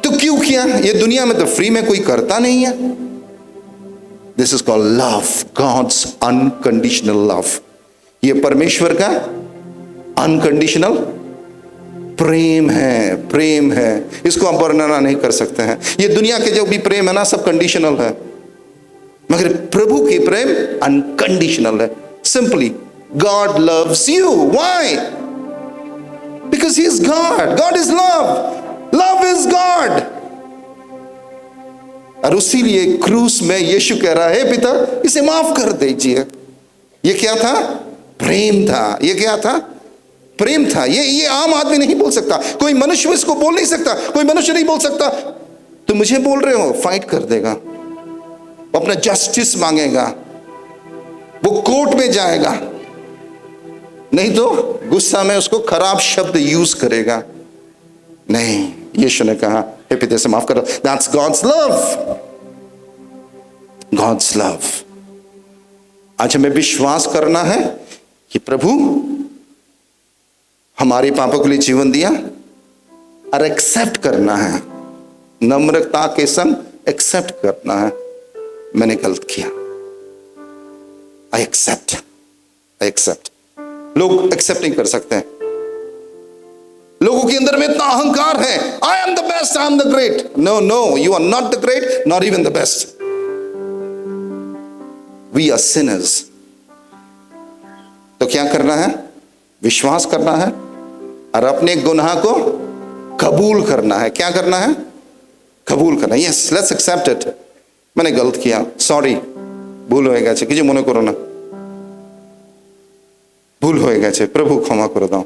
तो क्यों किया? ये दुनिया में तो फ्री में कोई करता नहीं है। This is called love, God's unconditional love. ये परमेश्वर का अनकंडीशनल प्रेम है, प्रेम है। इसको हम वर्णना नहीं कर सकते हैं। ये दुनिया के जो भी प्रेम है ना, सब कंडीशनल है, मगर प्रभु की प्रेम अनकंडीशनल है। Simply God loves you. Why? Because he is God. God is love, love is God. और इसीलिए क्रूस में यीशु कह रहा है, पिता इसे माफ कर दीजिए। ये क्या था? प्रेम था। ये क्या था? प्रेम था। ये आम आदमी नहीं बोल सकता, कोई मनुष्य इसको बोल नहीं सकता, कोई मनुष्य नहीं बोल सकता। तो मुझे बोल रहे हो, फाइट कर देगा, वो अपना जस्टिस मांगेगा, वो कोर्ट में जाएगा, नहीं तो गुस्सा में उसको खराब शब्द यूज करेगा। नहीं, यीशु ने कहा हे पिता से माफ करो। That's God's love, God's love. आज हमें विश्वास करना है कि प्रभु हमारे पापों के लिए जीवन दिया, और एक्सेप्ट करना है, नम्रता के संग एक्सेप्ट करना है, मैंने गलत किया, आई एक्सेप्ट, आई एक्सेप्ट। लोग एक्सेप्ट नहीं कर सकते हैं। लोगों के अंदर में इतना अहंकार है, I am the best, I am the great. No no, you are not the great, not even the best. We are sinners. तो क्या करना है? विश्वास करना है और अपने गुनाह को कबूल करना है। क्या करना है? कबूल करना। Yes, let's accept it. मैंने गलत किया, सॉरी, भूल হয়ে গেছে, কিছু মনে করো না, ভুল হয়ে গেছে, প্রভু ক্ষমা করে দাও।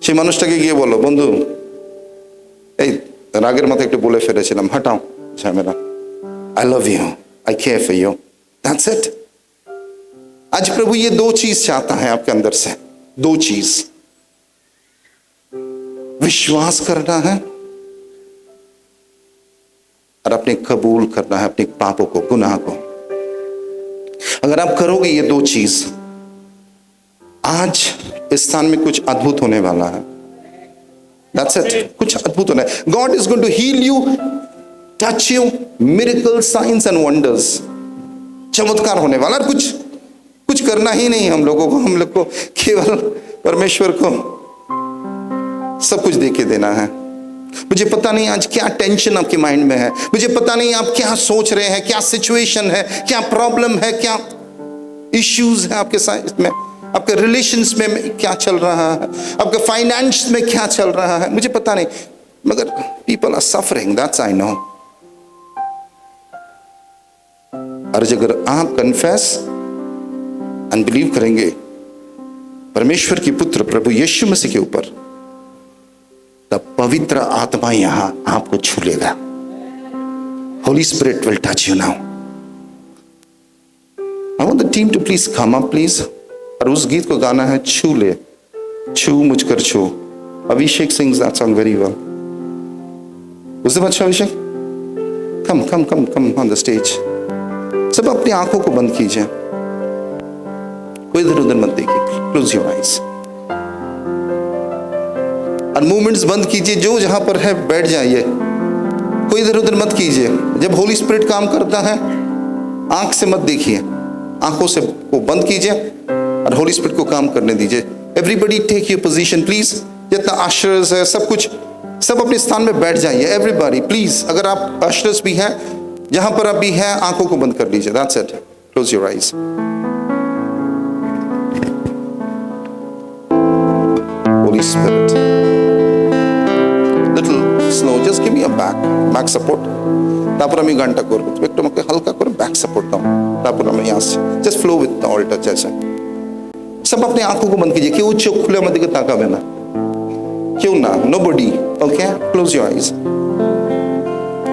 সেই মানুষটাকে গিয়ে বলো, বন্ধু এই রাগের মাথায় একটু বলে ফেলেছিলাম, হটাও ঝামেলা, I love you, I care for you, that's it. आज प्रभु ये 2 चीज चाहता है आपके अंदर से, 2 चीज, विश्वास करना है और अपने कबूल करना है अपने पापों को, गुनाह को। अगर आप करोगे ये 2 चीज, आज इस स्थान में कुछ अद्भुत होने वाला है। That's it. कुछ अद्भुत होना है. God is going to heal you, touch you, miracles, signs and wonders. चमत्कार होने वाला. और कुछ करना ही नहीं हम लोगों को. हम लोग को केवल परमेश्वर को सब कुछ दे के देना है. मुझे पता नहीं आज क्या टेंशन आपके माइंड में है. मुझे पता नहीं आप क्या सोच रहे हैं, क्या सिचुएशन है, क्या प्रॉब्लम है, क्या इश्यूज है आपके साथ में, आपके रिलेशंस में क्या चल रहा है, आपके फाइनेंस में क्या चल रहा है, मुझे पता नहीं. मगर people are suffering, that's I know. और अगर आप कन्फेस एंड बिलीव करेंगे परमेश्वर की पुत्र प्रभु यीशु मसीह के ऊपर, तब पवित्र आत्मा यहां आपको छू लेगा. Holy spirit will touch you now. I want the team to please come up please. और उस गीत को गाना है, छू ले, छू मुझकर छू. Abhishek sings that song very well. उससे अच्छा Abhishek, come come come come on the stage. सब अपनी आंखों को बंद कीजिए, कोई इधर उधर मत देखिए. क्लोज योर आईज और मूवमेंट्स बंद कीजिए. जो जहां पर है बैठ जाइए, कोई इधर उधर मत कीजिए. जब होली स्पिरिट काम करता है, आंख से मत देखिए, आंखों से को बंद कीजिए और होली स्पिरिट को काम करने दीजिए. Everybody take your position please. जितना आशर्स है सब कुछ, सब अपने स्थान में बैठ जाइए. Everybody please. अगर आप आशर्स भी हैं, जहां पर आप भी हैं, आंखों को बंद कर लीजिए. That's it. Close your eyes. Holi spirit, little slow, just give me a back support. তারপর আমি গানটা করব. তুমি একটু আমাকে হালকা করে ব্যাক সাপোর্ট দাও. তারপর আমি আসছি. just flow with the altar जैसे. सब अपने आंखों को बंद कीजिए. क्यों चोख खुले मत दिखे, ताकाबे ना, क्यों ना. nobody. okay, close your eyes.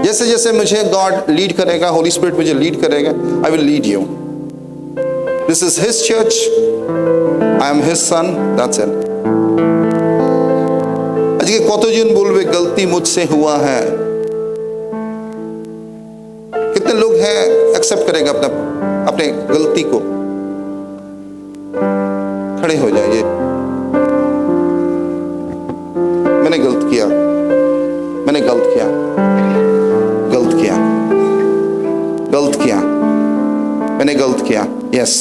जैसे जैसे मुझे गॉड लीड करेगा, होली स्पिरिट मुझे लीड करेगा, I will lead you. This is his church, I am his son. That's it. আজকে কতজন বলবে गलती मुझसे हुआ है? कितने लोग हैं एक्सेप्ट करेगा अपने गलती को? खड़े हो जाइए. मैंने गलत किया, मैंने गलत किया, गलत किया, गलत किया, मैंने गलत किया. यस.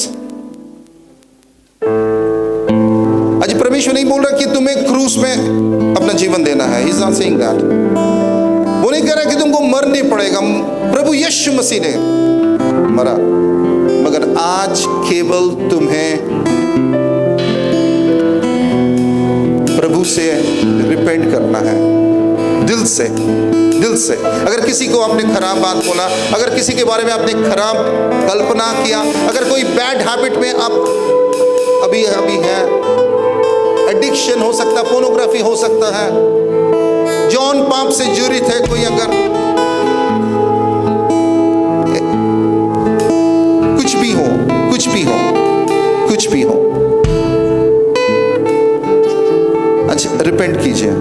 आज परमेश्वर नहीं बोल रहा कि तुम्हें क्रूस में अपना जीवन देना है. He's not saying that. वो नहीं कह रहा कि तुमको मरने पड़ेगा. प्रभु यीशु मसीह ने मरा, मगर आज केवल तुम्हें प्रभु से रिपेंट करना है, दिल से, दिल से. अगर किसी को आपने खराब बात बोला, अगर किसी के बारे में आपने खराब कल्पना किया, अगर कोई बैड हैबिट में आप अभी है, एडिक्शन हो सकता, पोर्नोग्राफी हो सकता है, जौन पाप से जुड़ित है कोई, अगर कुछ भी हो, कुछ भी हो, कुछ भी हो, अच्छा रिपेंट कीजिए.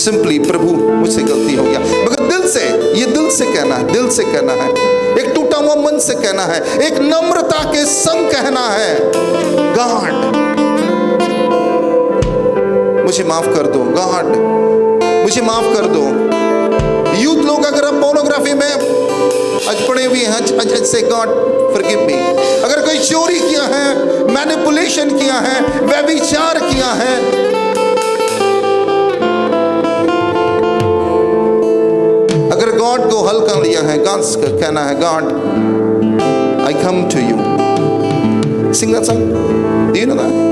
सिंपली, प्रभु मुझसे गलती हो गया, मगर दिल से, ये दिल से कहना है, दिल से कहना है, एक टूटा हुआ मन से कहना है, एक नम्रता के संग कहना है, गॉड मुझे माफ कर दो, गॉड मुझे माफ कर दो. यूथ लोग अगर आप पोर्नोग्राफी में आज पड़े हुए हैं, से गॉड फॉरगिव मी. अगर कोई चोरी किया है, मैनिपुलेशन किया है, व्यभिचार किया है, अगर गॉड को हल्का लिया है, गॉड कहना है, God I come to you. Sing that song. Do you know that?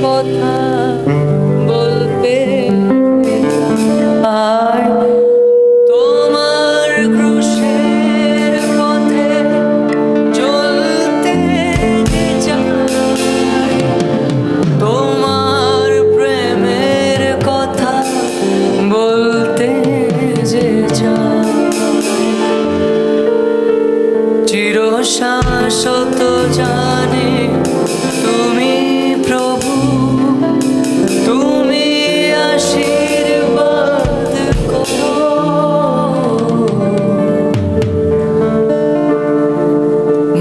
কথা বলতে চাই। তোমার ক্রুশের পথে চলতে চাই, তোমার প্রেমের কথা বলতে যে চাই। চিরশাশ্বত জানে তুমি প্রভু, তুমি আশীর্বাদ করো।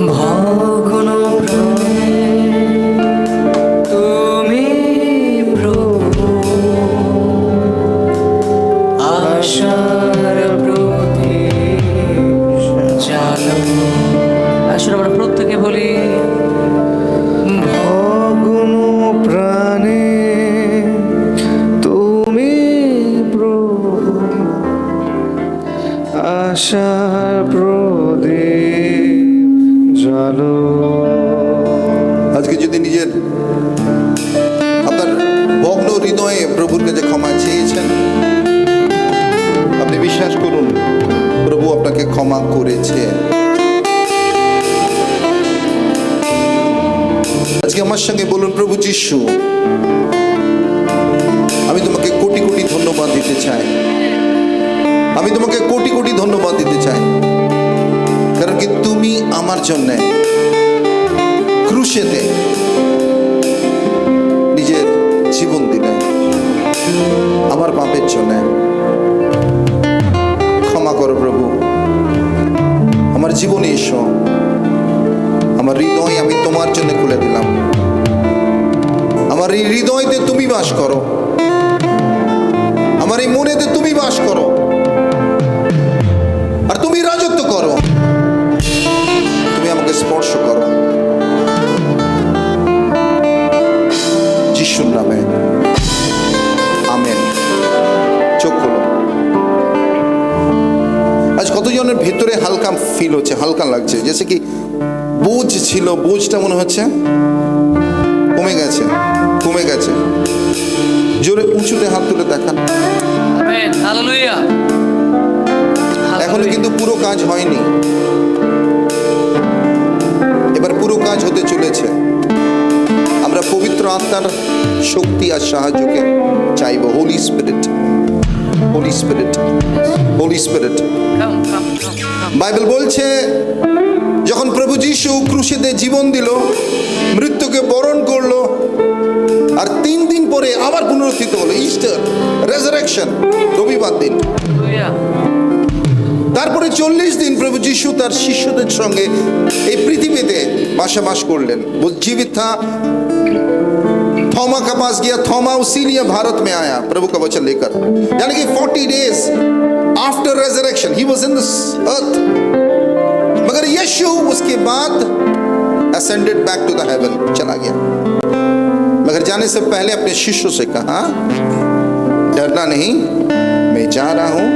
ভগ্ন প্রাণে তুমি প্রভু, আশার প্রদীপ জ্বালো। আসুন আমরা প্রত্যেকে বলি, ভগ্ন প্রাণে তুমি প্রভু, আশার প্রদীপ জ্বালো। আজকে যদি নিজের আপনার ভগ্ন হৃদয়ে প্রভুর কাছে ক্ষমা চেয়েছেন, আপনি বিশ্বাস করুন প্রভু আপনাকে ক্ষমা করেছে। আজকে আমার সঙ্গে বলুন, প্রভু যিশু, আমি তোমাকে কোটি কোটি ধন্যবাদ দিতে চাই। আমি তোমাকে কোটি কোটি ধন্যবাদ দিতে চাই, কারণ কি তুমি আমার জন্য ক্রুশেতে নিজের জীবন দিলে আমার পাপের জন্য। ক্ষমা করো প্রভু, আমার জীবনে এসো, আমার হৃদয় আমি তোমার জন্য খুলে দিলাম। আমার এই হৃদয়তে তুমি বাস করো, আমার এই মনেতে তুমি বাস করো, আর তুমি রাজত্ব করো। তুমি আমাকে স্পর্শ করো যিশুর নামে, আমেন। চোখ খোলো। আজ কতজনের ভেতরে হালকা ফিল হচ্ছে, হালকা লাগছে, জেসে কি বোঝ ছিল, বোঝটা মনে হচ্ছে কমে গেছে, কমে গেছে। জোরে উঁচুতে হাত তুলে দেখান। Amen, hallelujah. এখনো কিন্তু পুরো কাজ হয়নি, এবার পুরো কাজ হতে চলেছে। আমরা পবিত্র আত্মার শক্তি আর সাহায্যকে চাইব। Holy spirit, holy spirit, holy spirit. Bible বলছে যখন প্রভু যিশু ক্রুশেতে জীবন দিল, মৃত্যুকে বরণ করলো, আর 3 দিন পরে আবার পুনরুত্থিত হলো, ইস্টার, রেজারেকশন, রবিবার দিন। তারপরে 40 দিন প্রভু যিশু তার শিষ্যদের সঙ্গে এই পৃথিবীতে বাস করলেন। वो जीवित था। थोमा के पास गया, थोमा उसीलिए भारत में आया प्रभु का वचन लेकर। यानी कि 40 days after resurrection he was in this earth. मगर यीशु उसके बाद ascended back to the heaven, चला गया। मगर जाने से पहले अपने शिष्यों से कहा, डरना नहीं, मैं जा रहा हूं,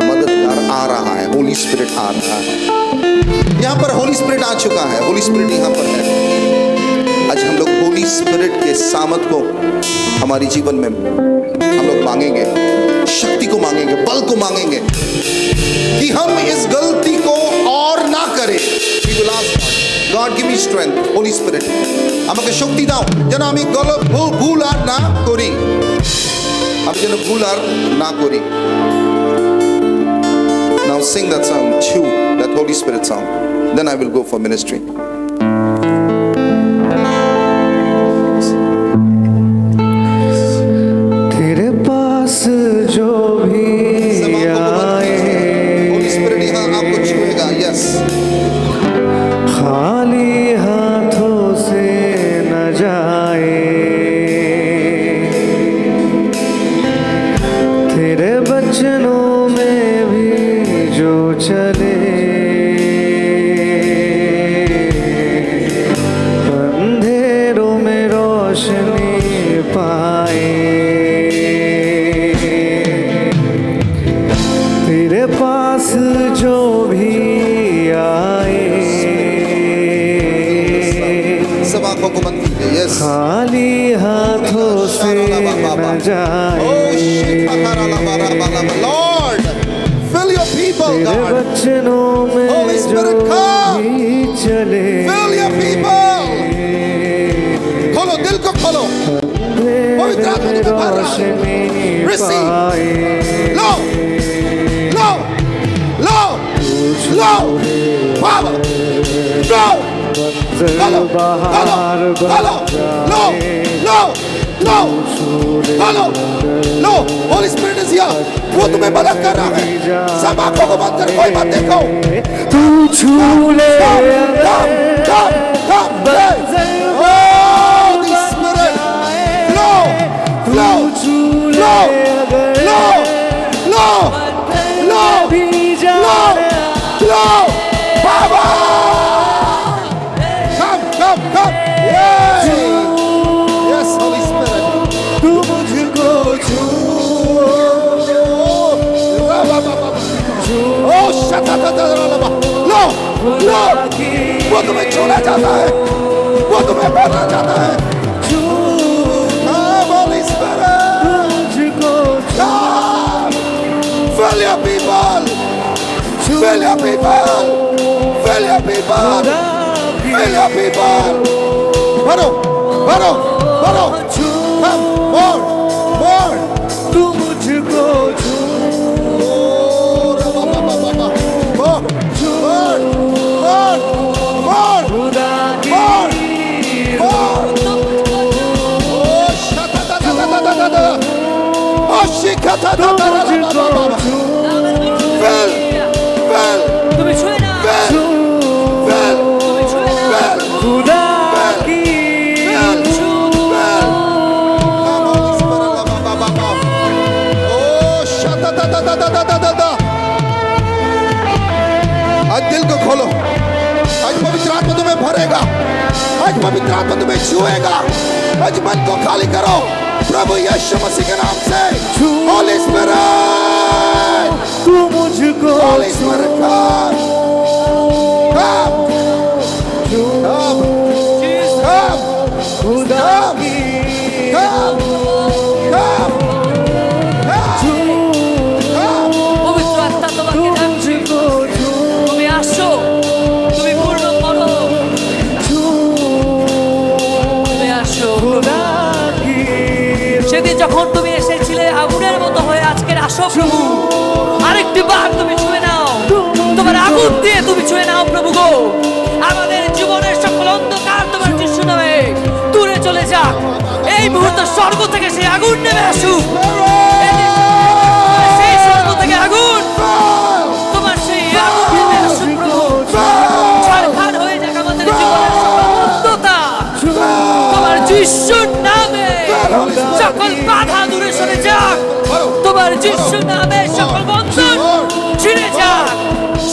मददगार आ रहा है, होली स्पिरिट आ रहा है। यहाँ पर होली स्पिरिट आ चुका है, होली स्पिरिट यहाँ पर है। आज हम लोग होली स्पिरिट के सामर्थ को हमारी जीवन में हम लोग मांगेंगे, शक्ति को मांगेंगे, बल को मांगेंगे कि हम इस गलती को और ना करें। We will ask God, give me strength, Holy Spirit, আমাকে শক্তি দাও যেন আমি ভুল আর না করি, আমি যেন ভুল আর না করি। Now sing that song, chew that Holy Spirit song. Then I will go for ministry. तेरे पास जो भी आए, Holy Spirit यहाँ आपको छुएगा, yes. खाली हाथों से न जाए, तेरे बचनों में भी जो चले, अंधेरों में रोशनी पाए। तेरे पास जो भी आए, सब आंखों को बंद कीजिए, yes. खाली हाथों से न जाए Lord, fill your people, तेरे God. बचनों में Holy जो Spirit, come. भी चले Fill your people. खोलो, दिल को खोलो. पवित्र आत्मा तुम्हें भर रहा है. रोशनी Receive. पाए लो, लो, लो, लो. Power. Go. मंजिल बाहर Follow. बन लो, जाए लो, लो. Follow. Low, Holy Spirit is here. वो तुम्हें मदद कर रहा है. सब आंखों को बंद कर, कोई मत देखो. तू छू ले Come, come, come. Holy Spirit. Flow, flow, flow, flow, flow, flow, flow. Power. Come, come. Yes. Yes, Holy Spirit. तू मुझको छू Oh, shut up. लो, लो. वो तुम्हें छूना चाहता है. वो तुम्हें भरना चाहता है. Come, Holy Spirit. मुझको Come. Fill your people. Fill your people. Fill your people. Fill your people. भरो, भरो, भरो. Come, more, more. तू मुझको छू खुदा की তুমি ছুঁয়ে নাও, তুমি ছুঁয়ে নাও, खुदा की आज दिल को खोलो. आज पवित्र आत्मा तुम्हें भरेगा. आज पवित्र आत्मा तुम्हें छुएगा. आज मन को खाली करो प्रभु यीशु मसीह के नाम से. Holy Spirit, तू मुझको Holy Spirit, come, come, come, come, खुदा come, की come, come, come. পবিত্র আত্মা তোমাকে ডাকছে, मुझको छू তুমি আসো, তুমি পূর্ণ করো, তুমি আসো। खुदा की সেদিন যখন তুমি এসেছিলে আগুনের মতো হয়ে, আজকের আসো প্রভু, আরেকটি বার তুমি ছুঁয়ে নাও, তোমার আগুন দিয়ে তুমি ছুঁয়ে নাও প্রভু গো। আমাদের জীবনের সকল অন্ধকার তোমার যিশু নামে দূরে চলে যাক। এই মুহূর্তে স্বর্গ থেকে সেই আগুন নেমে আসুক। সেই স্বর্গ থেকে আগুন, তোমার সেই আগুন নেমে আসুক প্রভু। ছারখার হয়ে যাক আমাদের জীবনের সকল অন্ধতা, তোমার যিশুর নামে সকল বাধা দূরে সরে যাক। তোমার যিশুর নামে সকল বন্ধন ছিঁড়ে যাক,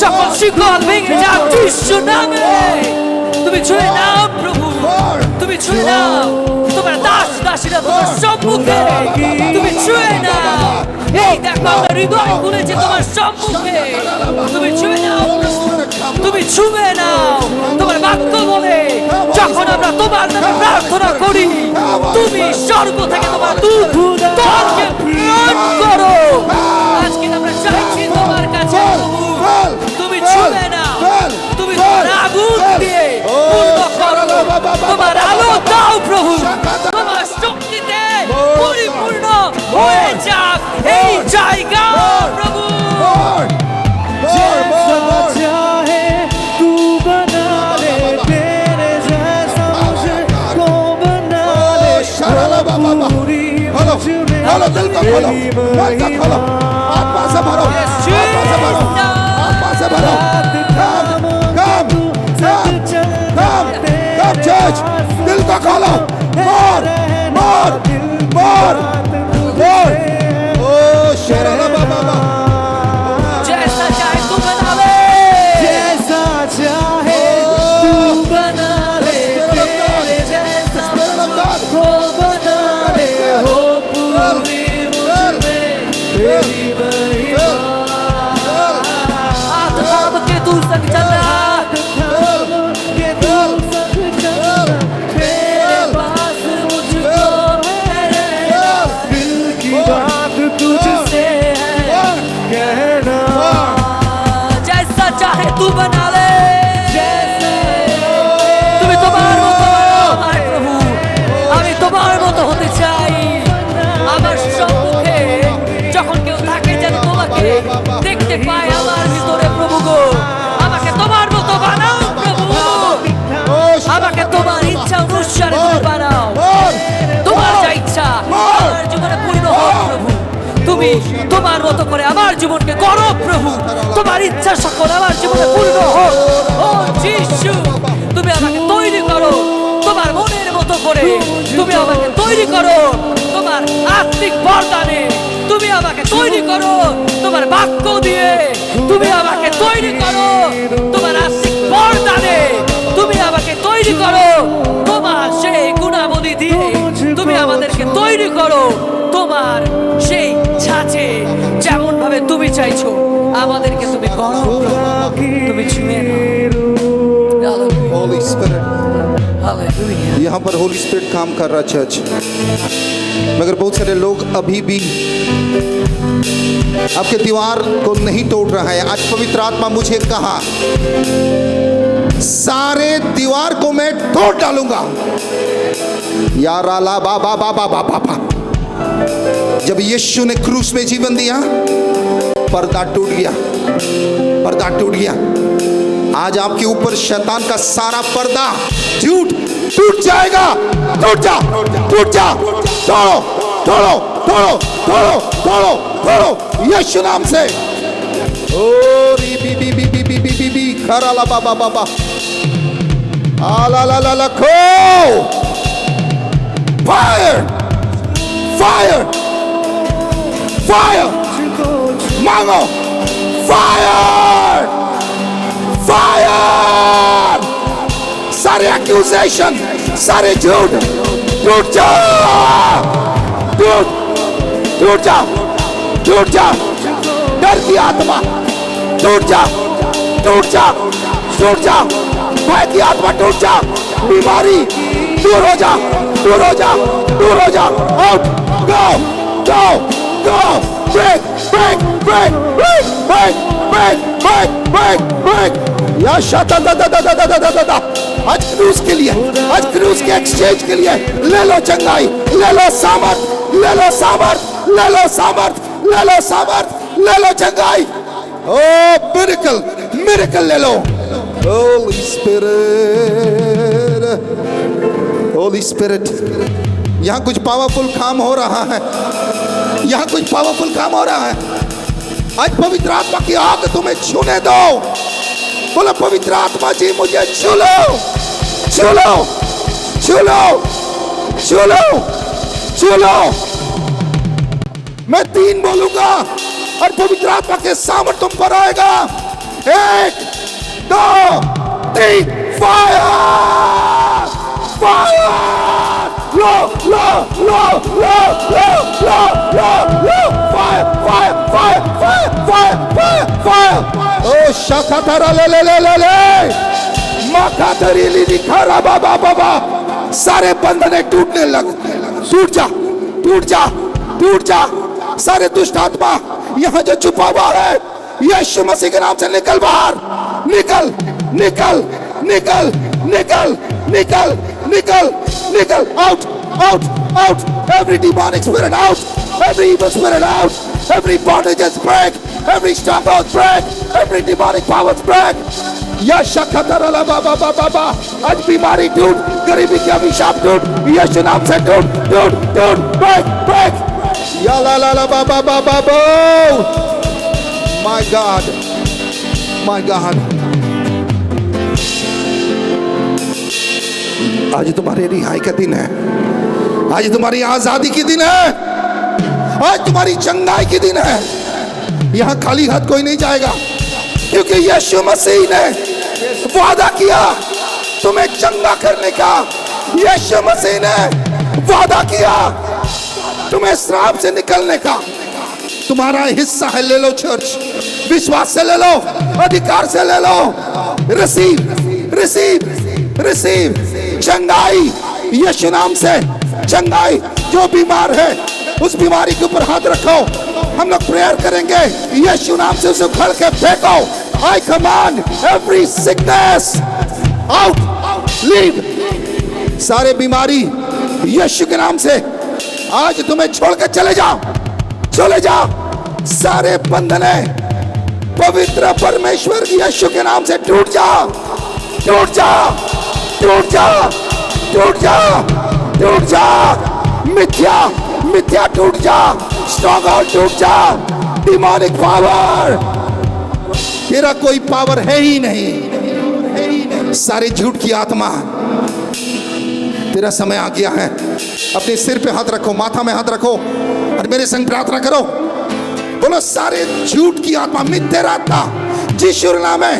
সকল শিকল ভেঙে যাক যিশুর নামে। তুমি ছুঁয়ে নাও প্রভু, তুমি ছুঁয়ে নাও। তোমার দাস দাসীরা তোমার সম্মুখে, তুমি ছুঁয়ে নাও। এই দেখো আমরা হৃদয় খুলেছি তোমার সম্মুখে, তুমি ছুঁয়ে নাও প্রভু, তুমি ছুঁয়ে নাও। তোমার বাক্য বলে যখন আমরা তোমার নামে প্রার্থনা করি, তুমি স্বর্গ থেকে তোমার দূতকে প্রেরণ করো। আজকে আমরা চাইছি তোমার কাছে প্রভু, তুমি ছুঁয়ে নাও, তুমি তোমার আগুন দিয়ে পূর্ণ করো। তোমার আলো দাও প্রভু, তোমার শক্তিতে পরিপূর্ণ হয়ে যাক এই জায়গা প্রভু। जैसा चाहे तू बना ले, तेरे जैसा मुझको बना ले। पूरी मुझ में खोलो, दिल को खोलो, तेरी दिल को खोलो. आत्मा से भरो, आत्मा से भरो, आत्मा से भरो. Come, come, come, come, come, church. दिल को खोलो. More, more, more, more. Oh, Sharala Baba. जैसा चाहे तू बना ले, जैसा चाहे तू बना ले, तेरे जैसा मुझको बना ले। हो पूरी मुझ में तेरी महिमा, हाथ थाम के तू संग चलना, के तू संग चलना, तेरे पास मुझ तू बना ले। তুমি তোমার মতো বানাও আমার প্রভু, আমি তোমার মতো হতে চাই। আমার সম্মুখে যখন কেউ থাকে যেন তোমাকে দেখতে পায় আমার ভিতরে প্রভু গো। আমাকে তোমার মতো বানাও প্রভু, আমাকে তোমার ইচ্ছা অনুসারে তুমি বানাও। তোমার যা ইচ্ছা আমার জীবনে পূর্ণ হোক প্রভু। তুমি তোমার মতো করে আমার জীবনকে করো প্রভু। তোমার ইচ্ছা সকল আমার জীবনে পূর্ণ হোক। ও যিশু, তুমি আমাকে তৈরি করো তোমার মনের মতো করে। তুমি আমাকে তৈরি করো তোমার আত্মিক বরদানে। তুমি আমাকে তৈরি করো তোমার বাক্য দিয়ে। তুমি আমাকে তৈরি করো তোমার আত্মিক বরদানে। তুমি আমাকে তৈরি করো তোমার সেই গুণাবলী দিয়ে। তুমি আমাদেরকে তৈরি করো তোমার সেই ছাঁচে, যেমন ভাবে তুমি চাইছো আমাদেরকে তুমি করো। তুমি ছুঁয়ে নাও। Holi spirit, hallelujah. यहाँ पर होली स्पिरिट काम कर रहा है चर्च। मगर बहुत सारे लोग अभी भी आपके दीवार को नहीं तोड़ रहा है। आज पवित्र आत्मा मुझे कहा सारे दीवार को मैं तोड़ डालूंगा। यार आला बाबा बाबा बाबा बा। जब यीशु ने क्रूस में जीवन दिया, पर्दा टूट गया, पर्दा टूट गया। आज आपके ऊपर शैतान का सारा पर्दा झूठ टूट जाएगा। टूट जा, टूट जा, तोड़ो तोड़ो तोड़ो तोड़ो तोड़ो तोड़ो यीशु नाम से। ओ री बी बी बी बी बी बी बी बी खरा ला बाबा बाबा आला ला ला ला खो फायर फायर फायर मांगो फायर फायर। सारे एक्यूजेशन, सारे झूठ टूट जा, टूट टूट जा, टूट जा। डर की आत्मा टूट जा, टूट जा, टूट जा। भय की आत्मा टूट जा। बीमारी दूर हो जा, दूर हो जा, दूर हो जा। Out, go go go. Break break break break break break break break break. या शाता दा दा दा दा दा दा दा दा। आज क्रूज के लिए, आज क्रूज के एक्सचेंज के लिए ले लो चंगाई, ले लो सामर्थ, ले लो सामर्थ, ले लो सामर्थ, ले लो सामर्थ, ले लो चंगाई। ओ मिरेकल, मिरेकल ले लो। होली स्पिरिट, होली स्पिरिट, यहाँ कुछ पावरफुल काम हो रहा है, यहाँ कुछ पावरफुल काम हो रहा है। आज पवित्र आत्मा की आग तुम्हें छूने दो। बोलो पवित्र आत्मा जी मुझे छू लो, छू लो, छू लो, छू लो, छू लो। मैं 3 बोलूंगा और पवित्र आत्मा के सामने तुम पर आएगा। 1 2 3 फायर फायर। लो लो लो लो लो लो लो लो fire fire fire fire fire fire fire. ओ शाखातारा ले ले ले ले ले माखातरी ली दिखारा बाबा बाबा। सारे बंधने टूटने लग, टूट जा, टूट जा, टूट जा। सारे दुष्ट आत्मा यहाँ जो छुपा हुआ है, यीशु मसीह के नाम से निकल बाहर। निकल निकल निकल निकल निकल निकल निकल। Out out out. Every demonic spirit out, every evil spirit out, every bondage is break, every stronghold break, every demonic powers break. या शखतरा ला बाबा बाबा बा। आज बीमारी टूट, गरीबी के अभिशाप टूट, यीशु नाम से टूट टूट टूट। Break break. या ला ला ला बाबा बाबा बो। My God, my God। आज तुम्हारे रिहाई का दिन है, आज तुम्हारी आजादी की दिन है, आज तुम्हारी चंगाई की दिन है। यहां खाली हाथ कोई नहीं जाएगा, क्योंकि यीशु मसीह ने वादा किया तुम्हें चंगा करने का। यीशु मसीह ने वादा किया तुम्हें श्राप से निकलने का। तुम्हारा हिस्सा है, ले लो चर्च। विश्वास से ले लो, अधिकार से ले लो। रिसीव रिसीव रिसीव चंगाई यीशु नाम से। चंगाई, जो बीमार है उस बीमारी के ऊपर हाथ रखो। हम लोग प्रेयर करेंगे, यीशु नाम से उसे उखड़ के फेंको, I command every sickness out, leave. सारे बीमारी यीशु के नाम से आज तुम्हें छोड़ के चले जाओ, चले जाओ। सारे बंधने पवित्र परमेश्वर यीशु के नाम से टूट जाओ, टूट जाओ, टूट जाओ, टूट जाओ, टूट जाओ। मिथ्या मिथ्या टूट जाओ, स्ट्रॉन्ग हाउस टूट जाओ। डिमोनिक पावर, तेरा कोई पावर है ही नहीं। सारे झूठ की आत्मा, तेरा समय आ गया है। अपने सिर पे हाथ रखो, माथा में हाथ रखो और मेरे संग प्रार्थना करो। बोलो सारे झूठ की आत्मा, मिथ्या आत्मा যিশুর নামে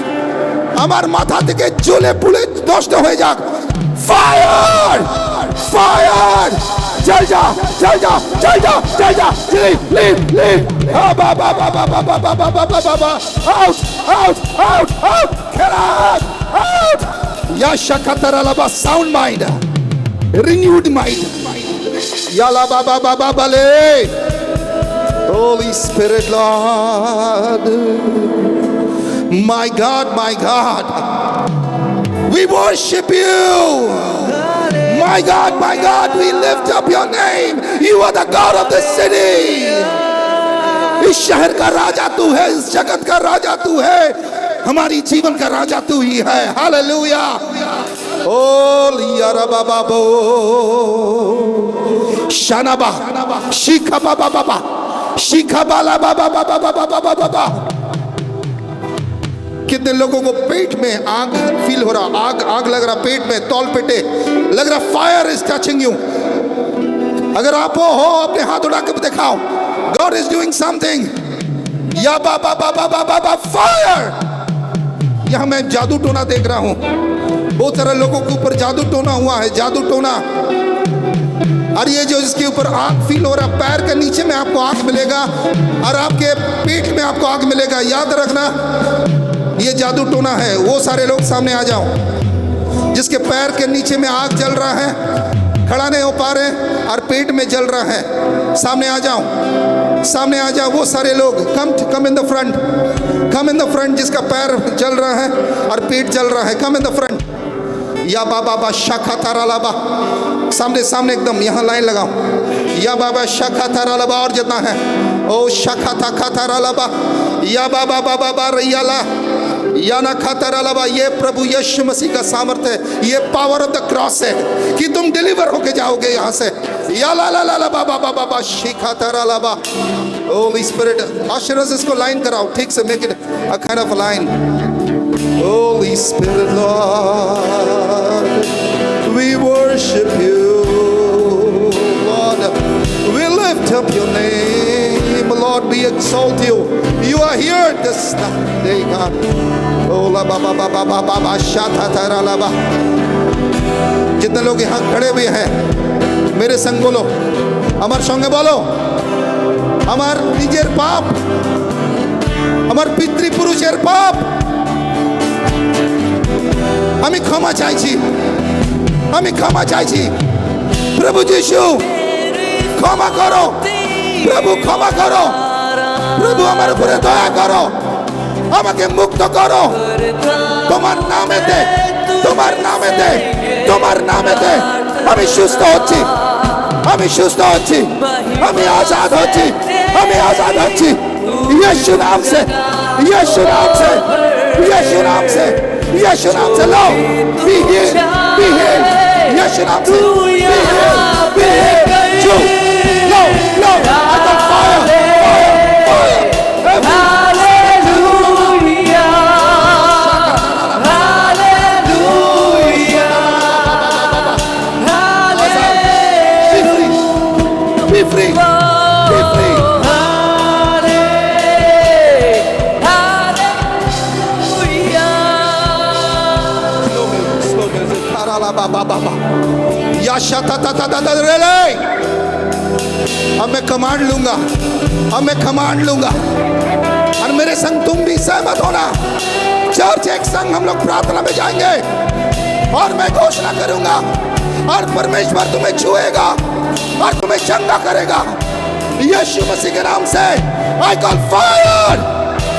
আমার মাথা থেকে জ্বলে পুড়ে নষ্ট হয়ে যাক। ফায়ার, ফায়ার, जल जा, जल जा, जल जा, जल जा, leave, leave, leave. Out, out, out, out, get out, out। Yashakataralaba, sound mind, renewed mind। Yala baba baba bale। Holy Spirit, Lord, my God, my God, we worship you। My God, we lift up your name। You are the God of the city। इस शहर का राजा तू है, इस जगत का राजा तू है, हमारी जीवन का राजा तू ही है। हालेलुया। ओ लिया बाबा बो शानाबा शिखा बाबा बाबा शिखा बाला बाबा बाबा बाबा बाबा बाबा। कितने लोगों को पेट में आग फील हो रहा, आग आग लग रहा पेट में, तौल पेटे लग रहा। Fire is touching you. अगर आप हो अपने हाथ उठा के दिखाओ। God is doing something. या बाबा बाबा बाबा बाबा फायर। यहां मैं जादू टोना देख रहा हूं, बहुत सारे लोगों के ऊपर जादू टोना हुआ है, जादू टोना। और ये जो इसके ऊपर आग फील हो रहा, पैर के नीचे में आपको आग मिलेगा और आपके पेट में आपको आग मिलेगा। याद रखना ये जादू टोना है। वो सारे लोग सामने आ जाओ जिसके पैर के नीचे में आग जल रहा है, खड़ा नहीं हो पा रहे और पेट में जल रहा है, सामने आ जाओ, सामने आ जाओ। वो सारे लोग come in the front, come in the front. जिसका पैर जल रहा है और पेट जल रहा है, कम इन द फ्रंट। या बाबा बा शाखा तारा लाबा, सामने सामने एकदम यहाँ लाइन लगाओ। या बाबा शाखा तारा लाबा, और जितना है ओ शाखा था तारा लाबा। या बाबा बाबा बा रैयाला या ना खाता लाबा। ये प्रभु यीशु मसीह का सामर्थ्य है, ये पावर ऑफ द क्रॉस है कि तुम डिलीवर होके जाओगे यहाँ से। या ला ला ला ला बाबा बाबा बाबा शिखा तारा लाबा। होली स्पिरिट, आशीर्वाद इसको लाइन कराओ ठीक से, make it a kind of line. Holy Spirit, Lord, we worship you, Lord, we lift up your name, Lord, we exalt you. You are here this day, God. Oh la ba ba ba ba ba ba ba shata tara la ba। जितने लोग यहाँ खड़े हुए हैं मेरे संग बोलो, আমার সঙ্গে বলো, আমার নিজের পাপ, আমার পিতৃপুরুষের পাপ আমি ক্ষমা চাইছি, আমি ক্ষমা চাইছি। প্রভু যিশু ক্ষমা করো, প্রভু ক্ষমা করো, প্রভু আমার উপরে দয়া করো, আমাকে মুক্ত করো তোমার নামেতে, তোমার নামেতে, তোমার নামেতে। আমি সুস্থ হচ্ছি, আমি সুস্থ হচ্ছি, আমি আজাদ হচ্ছি, আমি আজাদ হচ্ছি। यीशु नाम से, यीशु नाम से, यीशु नाम से, यीशु नाम से लो, be healed, be healed, यीशु नाम से, be healed, be healed, जो लो लो, I got fire, fire, fire, Hallelujah, Hallelujah, be free, be free. अब मैं कमांड लूंगा, अब मैं कमांड लूंगा और मेरे संग तुम भी सहमत होना। चर्च एक संग हम लोग प्रार्थना में जाएंगे और मैं घोषणा करूंगा और परमेश्वर तुम्हें छुएगा और तुम्हें चंगा करेगा। यीशु मसीह के नाम से I call fire,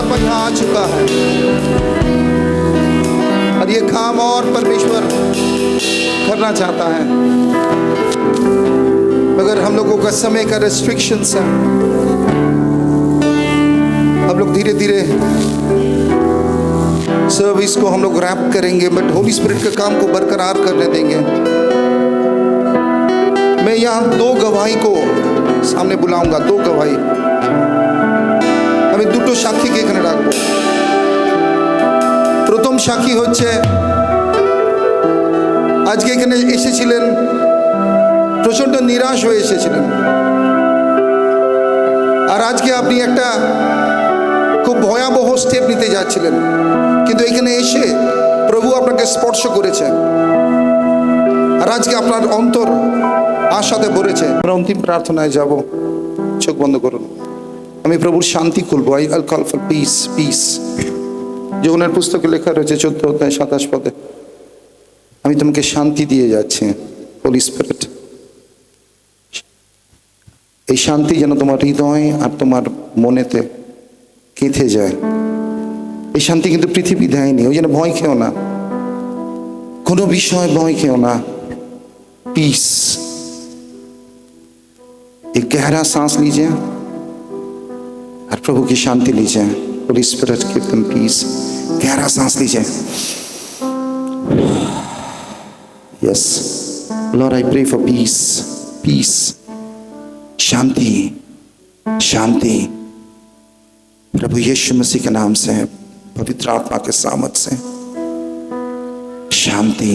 आत्मा यहाँ आ चुका है और ये काम और परमेश्वर करना चाहता है, मगर हम लोगों का समय का रेस्ट्रिक्शंस है। हम लोग धीरे धीरे सर्विस को हम लोग रैप करेंगे, बट होली स्पिरिट के काम को बरकरार करने देंगे। मैं यहाँ 2 गवाही को सामने बुलाऊंगा, 2 गवाही। আমি দুটো সাক্ষীকে এখানে রাখবো। প্রথম সাক্ষী হচ্ছে আজকে এখানে এসেছিলেন, প্রচন্ড নিরাশ হয়ে এসেছিলেন, আর আজকে আপনি একটা খুব ভয়াবহ স্টেপ নিতে যাচ্ছিলেন, কিন্তু এখানে এসে প্রভু আপনাকে স্পর্শ করেছে আর আজকে আপনার অন্তর আশাতে ভরেছে। আমরা অন্তিম প্রার্থনায় যাব। চোখ বন্ধ করুন। আমি প্রভুর শান্তি খুলবো। I call for peace, peace. যোহনের পুস্তকে লেখা রয়েছে 14 অধ্যায় 27 পদে, আমি তোমাকে শান্তি দিয়ে যাচ্ছি। হোলি স্পিরিট, এই শান্তি যেন তোমার হৃদয় আর তোমার মনেতে গেঁথে যায়। এই শান্তি কিন্তু পৃথিবী দেয়নি। ওই জন্য ভয় খেও না, কোনো বিষয় ভয় খেও না। पीस। एक गहरा सांस लीजिए और प्रभु की शांति लीजिए। Holy spirit give them peace. गहरा सांस लीजिए। Yes lord, I pray for peace, peace, शांति, शांति। प्रभु यीशु मसीह के नाम से, पवित्र आत्मा के सामर्थ से शांति,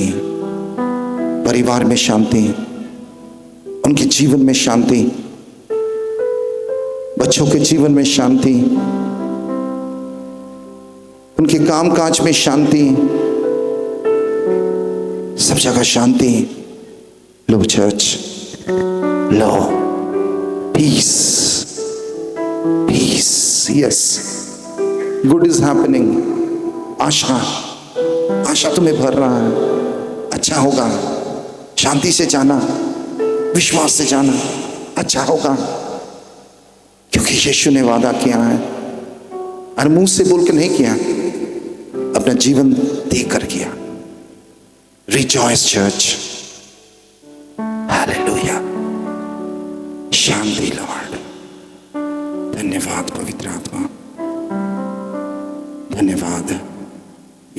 परिवार में शांति, उनके जीवन में शांति, बच्चों के जीवन में शांति, उनके कामकाज में शांति, सब जगह शांति। लो चर्च, लो peace, peace. Yes, good is happening. आशा, आशा तुम्हें भर रहा है। अच्छा होगा। शांति से जाना, विश्वास से जाना, अच्छा होगा, क्योंकि यीशु ने वादा किया है और मुंह से बोल के नहीं किया, अपना जीवन देकर किया। Rejoice church, hallelujah. शांति लॉर्ड। धन्यवाद पवित्र आत्मा, धन्यवाद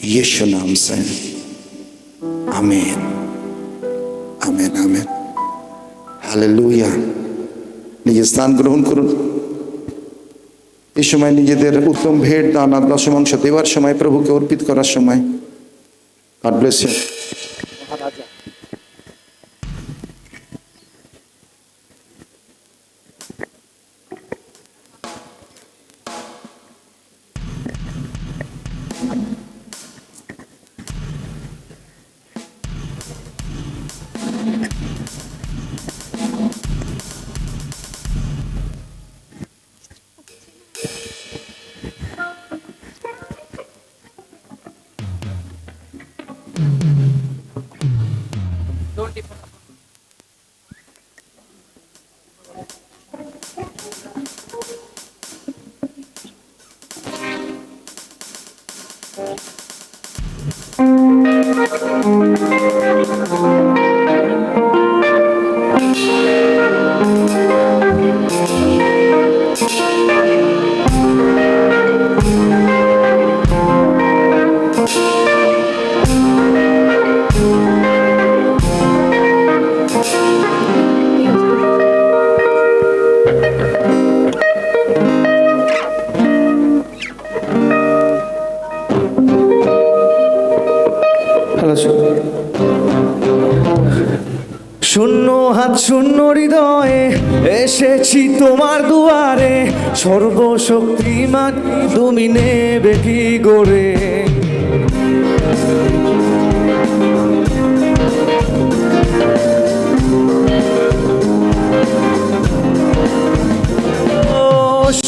यीशु नाम से। आमीन, আমেন, আমেন, হালেলুয়া। নিজের স্থান গ্রহণ করুন। এই সময় নিজেদের উত্তম ভেট দান আর দশমাংশ দেওয়ার সময়, প্রভুকে অর্পিত করার সময়। God bless you. শূন্য হাত শূন্য হৃদয়ে এসেছি তোমার দুয়ারে, সর্বশক্তিমান তুমি নেবে কি গড়ে।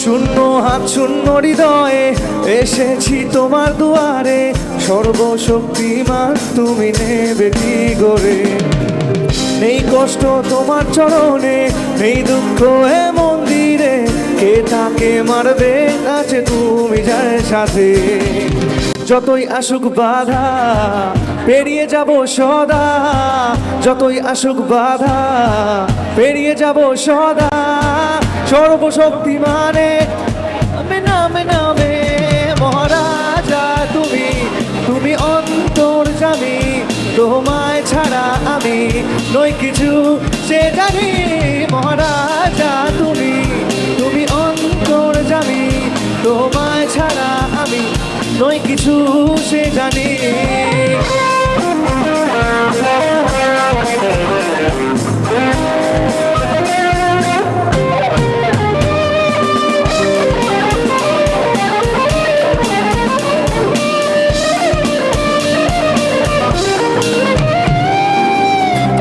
শূন্য হাত শূন্য হৃদয়ে এসেছি তোমার দুয়ারে, সর্বশক্তিমান তুমি নেবে কি গড়ে। নেই কষ্ট তোমার চরণে, নেই দুঃখ এ মন্দিরে, কে তাকে মারবে আছে তুমি যার সাথে। যতই আসুক বাধা পেরিয়ে যাব সদা, যতই আসুক বাধা পেরিয়ে যাব সদা। সর্বশক্তিমানে নামে নামে নামে মহারাজা তুমি, তুমি অন্তর্যামী, তোমায় ছাড়া আমি নই কিছু সে জানি। মহারাজা তুমি, তুমি অন্তর্যামী, তোমায় ছাড়া আমি নই কিছু সে জানি।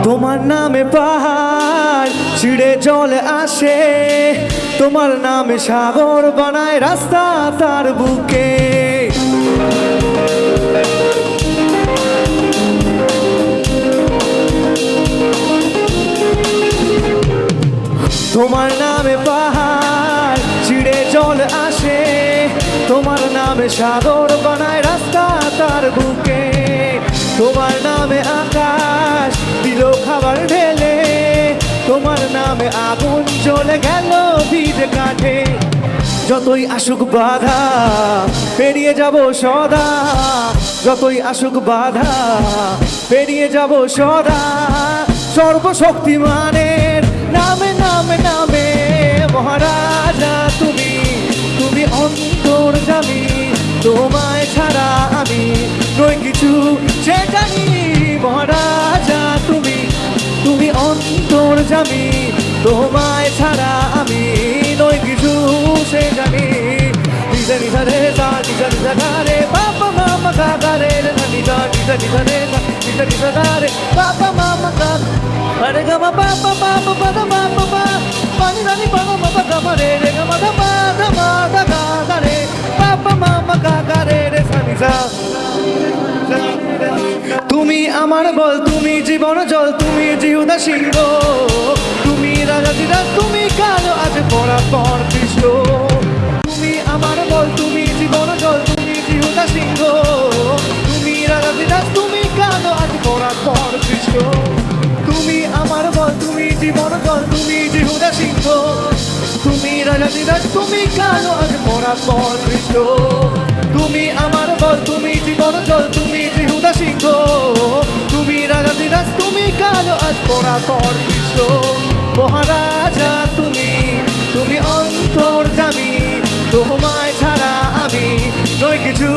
তোমার নামে পাহাড় ছিঁড়ে জল আসে, তোমার নামে সাগর বানায় রাস্তা তার বুকে। তোমার নামে পাহাড় ছিঁড়ে জল আসে, তোমার নামে সাগর বানায় রাস্তা তার বুকে। তোমার নামে আকাশ দিল খাবার ঢেলে, তোমার নামে আগুন জ্বলে গেল ভিড় কাঠে। যতই আসুক বাধা পেরিয়ে যাব সদা, যতই আসুক বাধা পেরিয়ে যাব সদা। সর্বশক্তিমানের নামে নামে নামে মহারাজা তুমি, তুমি অন্তর্যামী, তোমায় ছাড়া আমি নই কিছু সে জানি। মহারাজা তুমি, তুমি অন্তর্যামী, তোমায় ছাড়া আমি নই কিছু সে জানি। নিজা নিজা রে সা নিজা নিজা গা রে বাবা মামা গা গা রে রে নিজা নিজা নিজা রে সা নিজা নিজা গা রে বাবা মামা গা রে গা মা বাবা বাবা বাবা বাবা বা পানি রানি বাবা বাবা গা মা রে রে গা মা দা মা দা মা দা গা গা রে বাবা মামা গা গা রে রে সা নিজা। তুমি আমার বল, তুমি জীবন জল, তুমি জিহুদা সিংহ, তুমি রাজা দিদা, তুমি কালো আজ পরাপর কৃষ্ণ। তুমি আমার বল, তুমি জীবন জল, তুমি জিহুদা সিংহ, তুমি রাজা দিদা, তুমি কালো আজ পরাপর কৃষ্ণ। তুমি আমার বল, তুমি জীবন জল, তুমি জিহুদা সিংহ, তুমি রাজা দিদা, তুমি কালো আজ পরাপর কৃষ্ণ। তুমি আমার বল, তুমি জীবন জল, তুমি জিহুদা সিংহ, তুমি রাজা দিরাজ, তুমি কালো আজ পরাপর কৃষ্ণ। মহারাজা তুমি, তুমি অন্তর্যামী, তোমায় ছাড়া আমি নই কিছু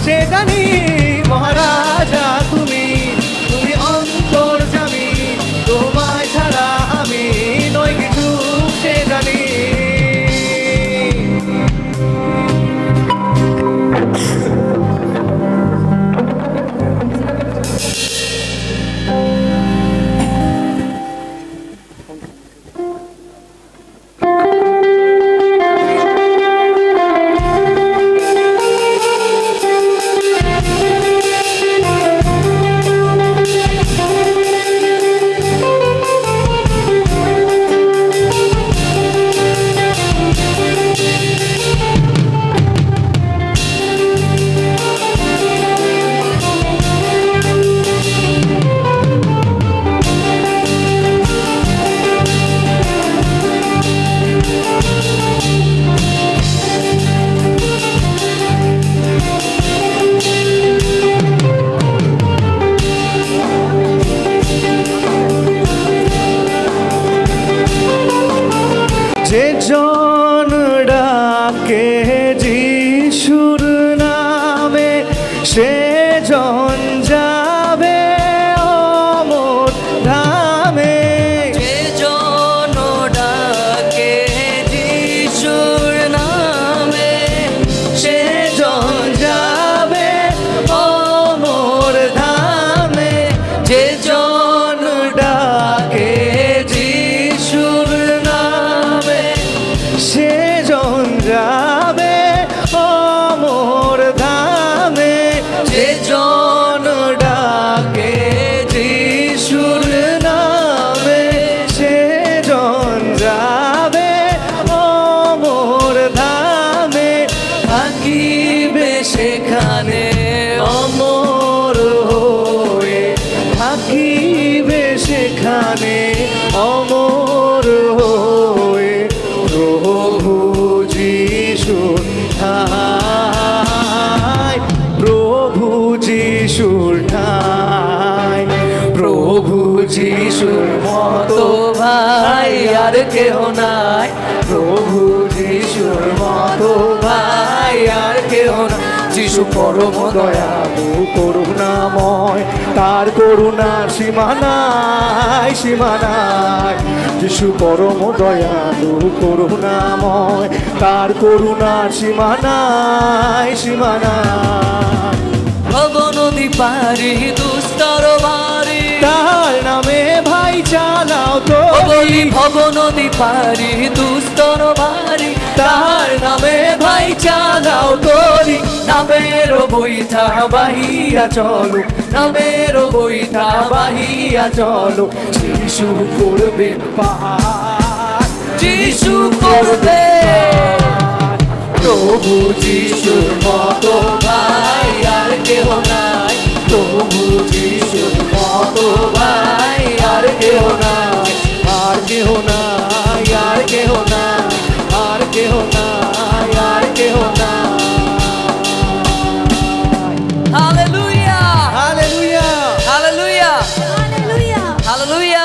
সে জানি। মহারাজা তুমি, তুমি অন্তর্যামী, তোমায় ছাড়া আমি নই কিছু সে জানি। যিশুর মতো ভাই আর কেহ নাই, প্রভু যিশুর মতো ভাই আর কেহ নাই। যিশু পরম দয়ালু, করুণাময়, তার করুণার সীমা নাই, সীমা নাই। যিশু পরম দয়ালু, করুণাময়, তার করুণার সীমা নাই, সীমা নাই। ভব নদী পারি দুস্তর বাড়ি, তার নামে ভাই চালাও তো, বলি ভব নদী পারি দুস্তর বাড়ি, তার নামে ভাই চালাও তরি। নামের বইটা বাহিয়া চলো, নামের বইটা বাহিয়া চলো। যিশু করবে পার, যিশু করবে, প্রভু যিশুর মতো ভাই আর কেহ নাই, প্রভু যিশুর মতো ভাই আর কেহ নাই। আর কেহ নাই, আর কেহ নাই, আর কেহ নাই, আর কেহ নাই। Hallelujah, hallelujah, hallelujah, hallelujah.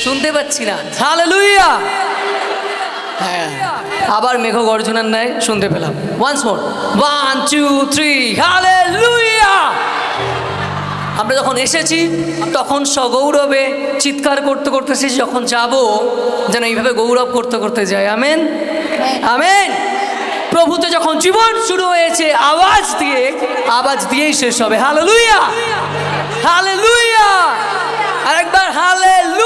শুনতে পাচ্ছি না, হালেলুয়া। হ্যাঁ, আবার মেঘ গর্জনার ন্যায় শুনতে পেলাম। Once more, 1 2 3, hallelujah. আমরা যখন এসেছি তখন সগৌরবে চিৎকার করতে করতে এসেছি, যখন যাব যেন এইভাবে গৌরব করতে করতে যাই। Amen, amen. প্রভুতে যখন জীবন শুরু হয়েছে আওয়াজ দিয়ে, আওয়াজ দিয়েই শেষ হবে। Hallelujah, hallelujah. আরেকবার হালেলুয়া।